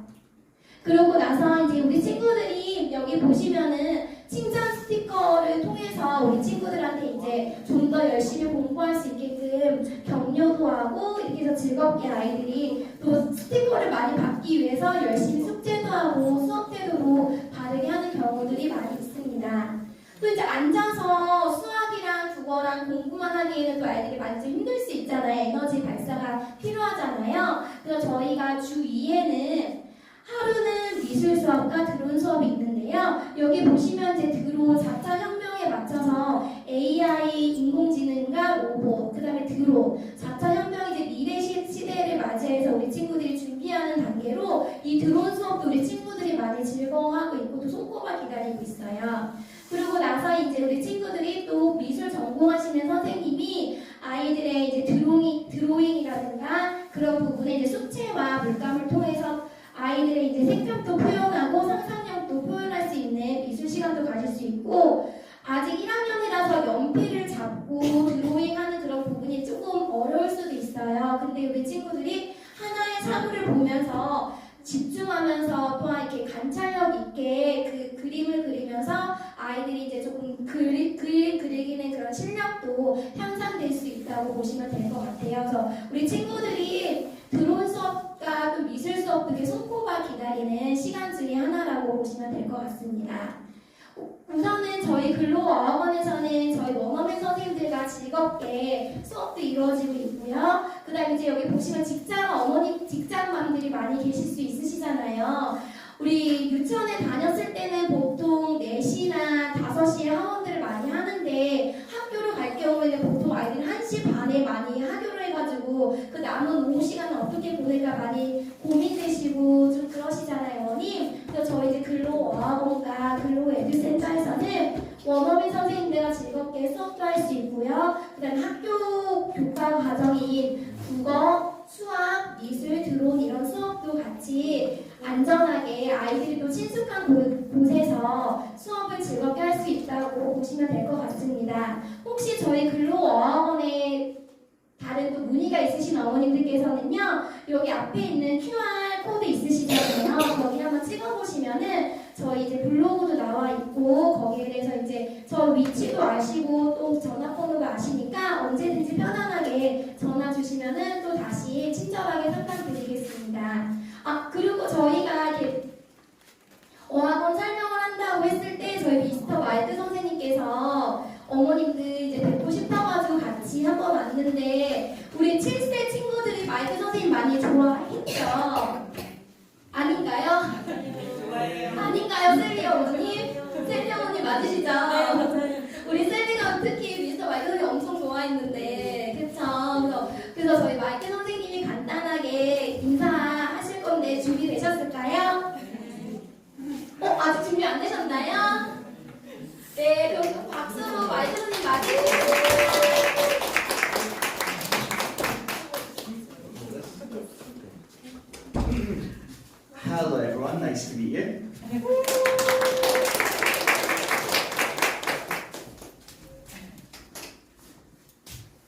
그러고 나서 이제 우리 친구들이 여기 보시면은 칭찬 스티커를 통해서 우리 친구들한테 이제 좀 더 열심히 공부할 수 있게끔 격려도 하고 이렇게 해서 즐겁게 아이들이 또 스티커를 많이 받기 위해서 열심히 숙제도 하고 수업 때도 바르게 하는 경우들이 많이 있습니다. 또 이제 앉아서 수학이랑 국어랑 공부만 하기에는 또 아이들이 많이 좀 힘들 수 있잖아요. 에너지 발사가 필요하잖아요. 그래서 저희가 주 2회는 하루는 미술 수업과 드론 수업이 있는데요. 여기 보시면 이제 드론 4차 혁명에 맞춰서 AI, 인공지능과 로봇, 그 다음에 드론 4차 혁명 이제 미래 시대를 맞이해서 우리 친구들이 준비하는 단계로 이 드론 수업도 우리 친구들이 많이 즐거워하고 있고 또 손꼽아 기다리고 있어요. 그리고 나서 이제 우리 친구들이 또 미술 전공하시는 선생님이 아이들의 이제 드로잉이라든가 그런 부분에 이제 수채화 물감을 통해서 아이들의 이제 색감도 표현하고 상상력도 표현할 수 있는 미술 시간도 가질 수 있고 아직 1학년이라서 연필을 잡고 드로잉하는 그런 부분이 조금 어려울 수도 있어요. 근데 우리 친구들이 하나의 사물을 보면서 집중하면서 또한 이렇게 관찰력 있게 그 그림을 그리면서 아이들이 이제 조금 그림 그리기는 그런 실력도 향상될 수 있다고 보시면 될 것 같아요. 그래서 우리 친구들이 드론 수업과 또 미술 수업도 이렇게 손꼽아 기다리는 시간 중에 하나라고 보시면 될 것 같습니다. 우선은 저희 글로우 어학원에서는 저희 원어민 선생님들과 즐겁게 수업도 이루어지고 있고요. 그 다음에 이제 여기 보시면 직장맘들이 많이 계실 수 있으시잖아요. 우리 유치원에 다녔을 때는 보통 4시나 5시에 하원들을 많이 하는데 학교로 갈 경우에는 보통 아이들이 1시 반에 많이 하교를 해가지고 그 남은 오후 시간을 어떻게 보낼까 많이 고민되시고 좀 그러시잖아요, 어머님. 그래서 저희 이제 글로우 어학원과 글로우 에듀센터에서는 원어민 선생님들과 즐겁게 수업도 할 수 있고요. 그 다음에 학교 교과 과정인 국어, 수학, 미술, 드론 이런 수업도 같이 안전하게 아이들이 또 친숙한 곳에서 수업을 즐겁게 할 수 있다고 보시면 될 것 같습니다. 혹시 저희 글로우 어학원에 다른 또 문의가 있으신 어머님들께서는요, 여기 앞에 있는 QR 코드 있으시잖아요. 거기 한번 찍어보시면은 저희 이제 블로그도 나와 있고 거기에 대해서 이제 저 위치도 아시고 또 전화번호도 아시니까 언제든지 편안하게 전화 주시면은 또 다시 친절하게 상담드리겠습니다. 아, 그리고 저희가 이렇게 어학원 설명을 한다고 했을 때 저희 미스터 마이트 선생님께서 어머님들 이제 뵙고 싶어가지고 같이 한번 왔는데 우리 7세 친구들이 마이트 선생님 많이 좋아했죠? 아닌가요? 아닌가요, 셀리 어머님? 셀리 어머님 맞으시죠? 우리 셀리가 특히 미스터 마이트 선생님 엄청 좋아했는데, 그쵸? 그래서 저희 마이트 선생님이 간단하게 Hello everyone, nice to meet you.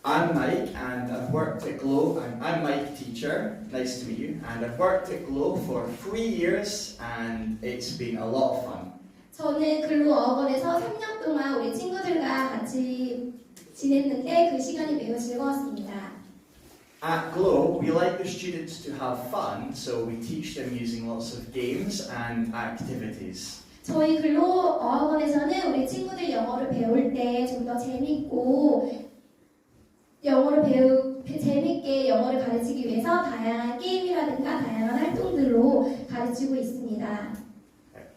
I'm Mike and I've worked at Globe. I'm Mike, teacher, nice to meet you. And I've worked at Globe for 3 years and it's been a lot of fun. 저는 글로 어학원에서 3년 동안 우리 친구들과 같이 지냈는데 그 시간이 매우 즐거웠습니다. At Globe, we like the students to have fun, so we teach them using lots of games and activities. 저희 글로 어학원에서는 우리 친구들 영어를 배울 때 좀 더 재밌고 재밌게 영어를 가르치기 위해서 다양한 게임이라든가 다양한 활동들로 가르치고 있습니다.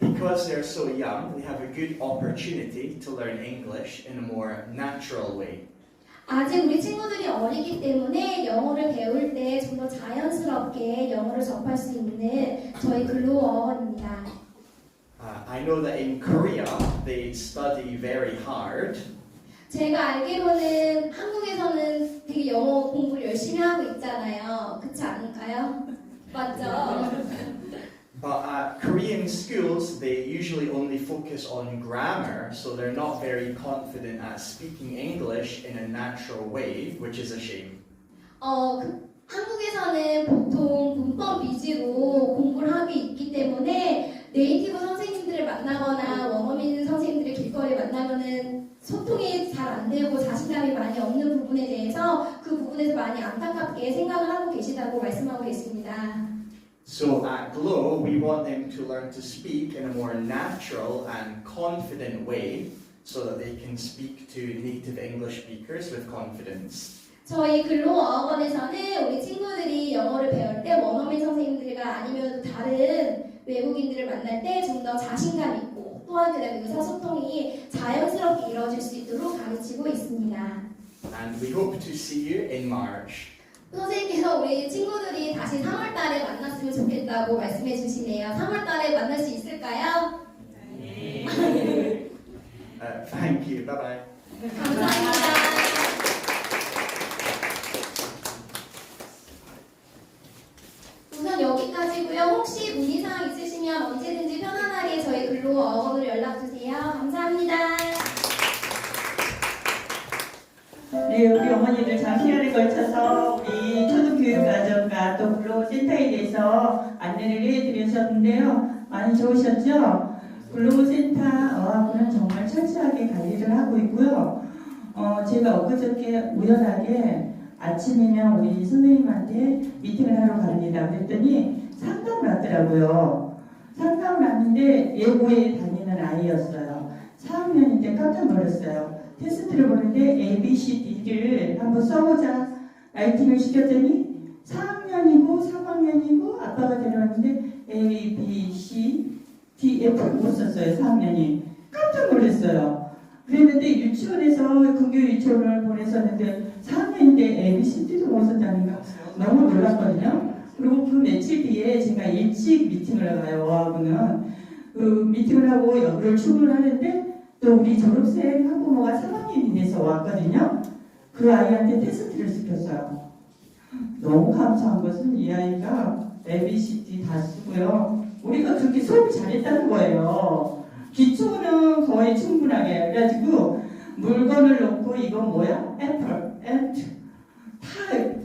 Because they're so young, they have a good opportunity to learn English in a more natural way. 아직 우리 친구들이 어리기 때문에 영어를 배울 때 좀 더 자연스럽게 영어를 접할 수 있는 저희 글로 어학원입니다. I know that in Korea, they study very hard. 제가 알기로는 한국에서는 되게 영어 공부를 열심히 하고 있잖아요. 그렇지 않을까요? 맞죠? But at Korean schools, they usually only focus on grammar, so they're not very confident at speaking English in a natural way, which is a shame. 한국에서는 보통 문법 위주로 공부를 하고 있기 때문에 네이티브 선생님들을 만나거나 원어민 선생님들을 길거리에 만나면은 소통이 잘 안 되고 자신감이 많이 없는 부분에 대해서 그 부분에서 많이 안타깝게 생각을 하고 계시다고 말씀하고 계십니다. So at Glow, we want them to learn to speak in a more natural and confident way so that they can speak to native English speakers with confidence. 저희 글로 어학원에서는 우리 친구들이 영어를 배울 때 원어민 선생님들과 아니면 다른 외국인들을 만날 때 좀 더 자신감 있고 또한 그다음에 의사소통이 자연스럽게 이루어질 수 있도록 가르치고 있습니다. And we hope to see you in March. 선생님께서 우리 친구들이 다시 3월 달에 만났으면 좋겠다고 말씀해 주시네요. 3월 달에 만날 수 있을까요? 네. Thank you. Bye bye. 감사합니다. 우선 여기까지고요. 혹시 문의사항 있으시면 언제든지 편안하게 저희 글로 어학원으로 연락주세요. 감사합니다. 네, 우리 어머니들 장시간에 걸쳐서 우리 초등교육과정과 또 글로벌센터에 대해서 안내를 해드렸었는데요. 많이 좋으셨죠? 글로벌센터 어학원은 정말 철저하게 관리를 하고 있고요. 제가 엊그저께 우연하게 아침이면 우리 선생님한테 미팅을 하러 갑니다. 그랬더니 상담을 하더라고요. 상담을 하는데 예고에 다니는 아이였어요. 4학년인데 깜짝 놀랐어요. 테스트를 보는데 A, B, C, D를 한번 써보자 라이팅을 시켰더니 4학년이고 3학년이고 아빠가 데려왔는데 A, B, C, D, F를 못 썼어요. 4학년이. 깜짝 놀랐어요. 그랬는데 유치원에서 근교 유치원을 보냈었는데 4학년인데 A, B, C, D도 못 썼다니까 너무 놀랐거든요. 그리고 그 며칠 뒤에 제가 일찍 미팅을 가요. 어학원은. 그 미팅을 하고 여기를 출근하는데 또 우리 졸업생 학부모가 3학년이 돼서 왔거든요. 그 아이한테 테스트를 시켰어요. 너무 감사한 것은 이 아이가 ABCD 다 쓰고요. 우리가 그렇게 수업을 잘했다는 거예요. 기초는 거의 충분하게. 그래가지고 물건을 놓고 이거 뭐야? 애플,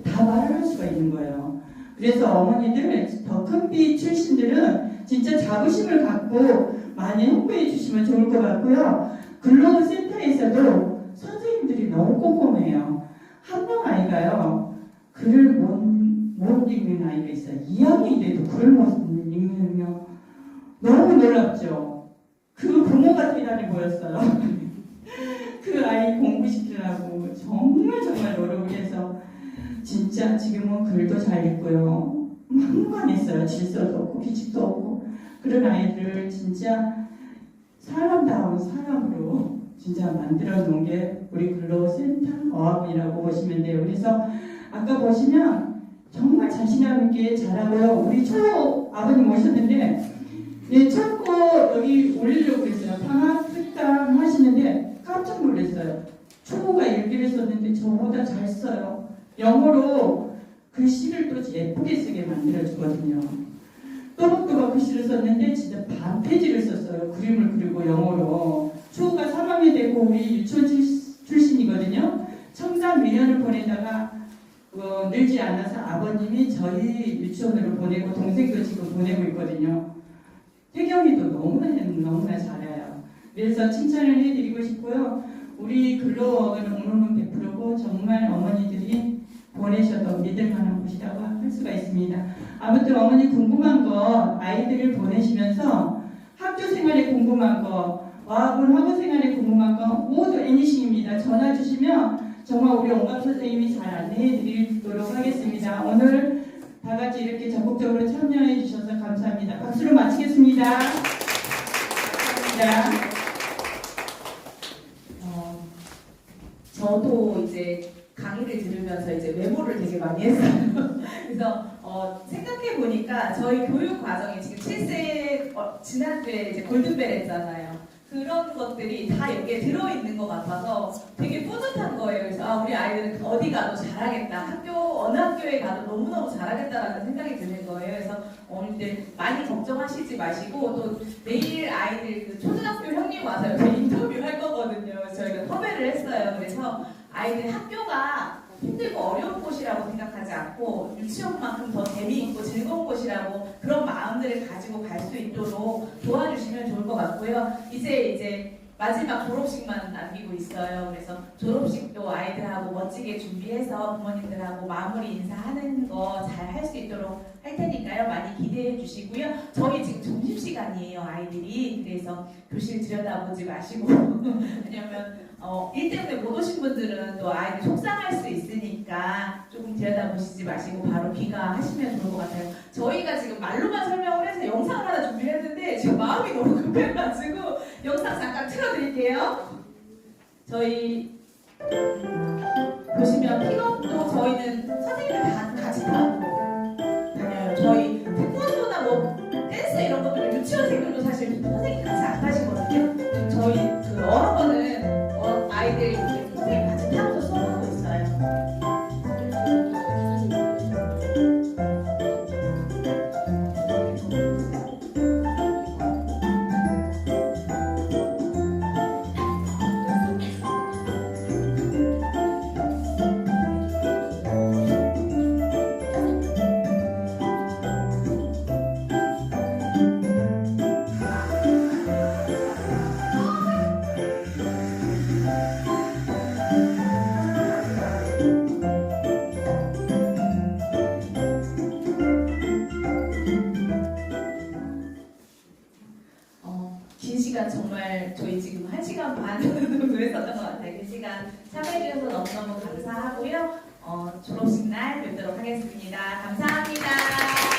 다 말을 할 수가 있는 거예요. 그래서 어머니들 더 큰 비 출신들은 진짜 자부심을 갖고 많이 홍보해 주시면 좋을 것 같고요. 글로벌 센터에서도 선생님들이 너무 꼼꼼해요. 한 명 아이가요. 글을 못 읽는 아이가 있어요. 2학년인데도 글을 못 읽는요. 너무 놀랍죠. 그 부모가 대단히 보였어요. 그 아이 공부시키려고 정말 노력을 해서 진짜 지금은 글도 잘 읽고요. 막무가내했어요. 질서도 없고 규칙도 없고 그런 아이들을 진짜 사람다운 사람으로 진짜 만들어 놓은 게 우리 글로벌 센터 어학원이라고 보시면 돼요. 그래서 아까 보시면 정말 자신감 있게 잘하고요. 우리 초 아버님 오셨는데 네, 첫거 여기 올리려고 그랬어요. 방학 특강 하시는데 깜짝 놀랐어요. 초보가 일기를 썼는데 저보다 잘 써요. 영어로 글씨를 또 예쁘게 쓰게 만들어주거든요. 또박또박 글씨를 썼는데 진짜 반 페이지를 썼어요. 그림을 그리고 영어로. 추후가 3학년 됐고 우리 유치원 출신이거든요. 청산 미련을 보내다가 늘지 않아서 아버님이 저희 유치원으로 보내고 동생도 지금 보내고 있거든요. 태경이도 너무나 잘해요. 그래서 칭찬을 해드리고 싶고요. 우리 글로워는 오늘은 100%고 정말 어머니들이 보내셔도 믿을 만한 곳이라고 할 수가 있습니다. 아무튼 어머니 궁금한 거 아이들을 보내시면서 학교 생활에 궁금한 거, 어학원 학원 생활에 궁금한 거 모두 애니싱입니다. 전화 주시면 정말 우리 엄마 선생님이 잘 안내해 드리도록 하겠습니다. 오늘 다 같이 이렇게 적극적으로 참여해 주셔서 감사합니다. 박수로 마치겠습니다. 자. 저도 이제 강의를 들으면서 이제 메모를 되게 많이 했어요. 그래서 생각해 보니까 저희 교육 과정이 지금 7세 지난주에 이제 골든벨 했잖아요. 그런 것들이 다 여기에 들어있는 것 같아서 되게 뿌듯한 거예요. 그래서 우리 아이들은 어디 가도 잘하겠다. 어느 학교에 가도 너무너무 잘하겠다라는 생각이 드는 거예요. 그래서 어머니들 많이 걱정하시지 마시고 또 내일 아이들 그 초등학교 형님 와서 이렇게 인터뷰 할 거거든요. 그래서 저희가 섭외를 했어요. 그래서 아이들 학교가 힘들고 어려운 곳이라고 생각하지 않고 유치원만큼 더 재미있고 즐거운 곳이라고 그런 마음들을 가지고 갈 수 있도록 도와주시면 좋을 것 같고요. 이제 마지막 졸업식만 남기고 있어요. 그래서 졸업식도 아이들하고 멋지게 준비해서 부모님들하고 마무리 인사하는 거 잘 할 수 있도록 할 테니까요. 많이 기대해 주시고요. 저희 지금 점심시간이에요, 아이들이. 그래서 교실 들여다보지 마시고 왜냐면 일 때문에 못 오신 분들은 또 아이들 속상할 수 있으니까 조금 들여다보시지 마시고 바로 귀가하시면 좋을 것 같아요. 저희가 지금 말로만 설명을 해서 영상을 하나 준비했는데 지금 마음이 너무 급해가지고 영상 잠깐 틀어드릴게요. 저희 보시면 픽업도 저희는 선생님들 다 같이 다녀요. 저희 태권도나 뭐 댄스 이런 것들은 유치원생들도 사실 선생님 같이 안 가시거든요. 저희 그 어학원은 아이들 이렇게 선생님 같이 타면서 수업하고 있어요. 긴 시간 정말 저희 지금 1시간 반 정도 했었던 것 같아요. 긴 시간 참여해주셔서 너무너무 감사하고요. 졸업식 날 뵙도록 하겠습니다. 감사합니다.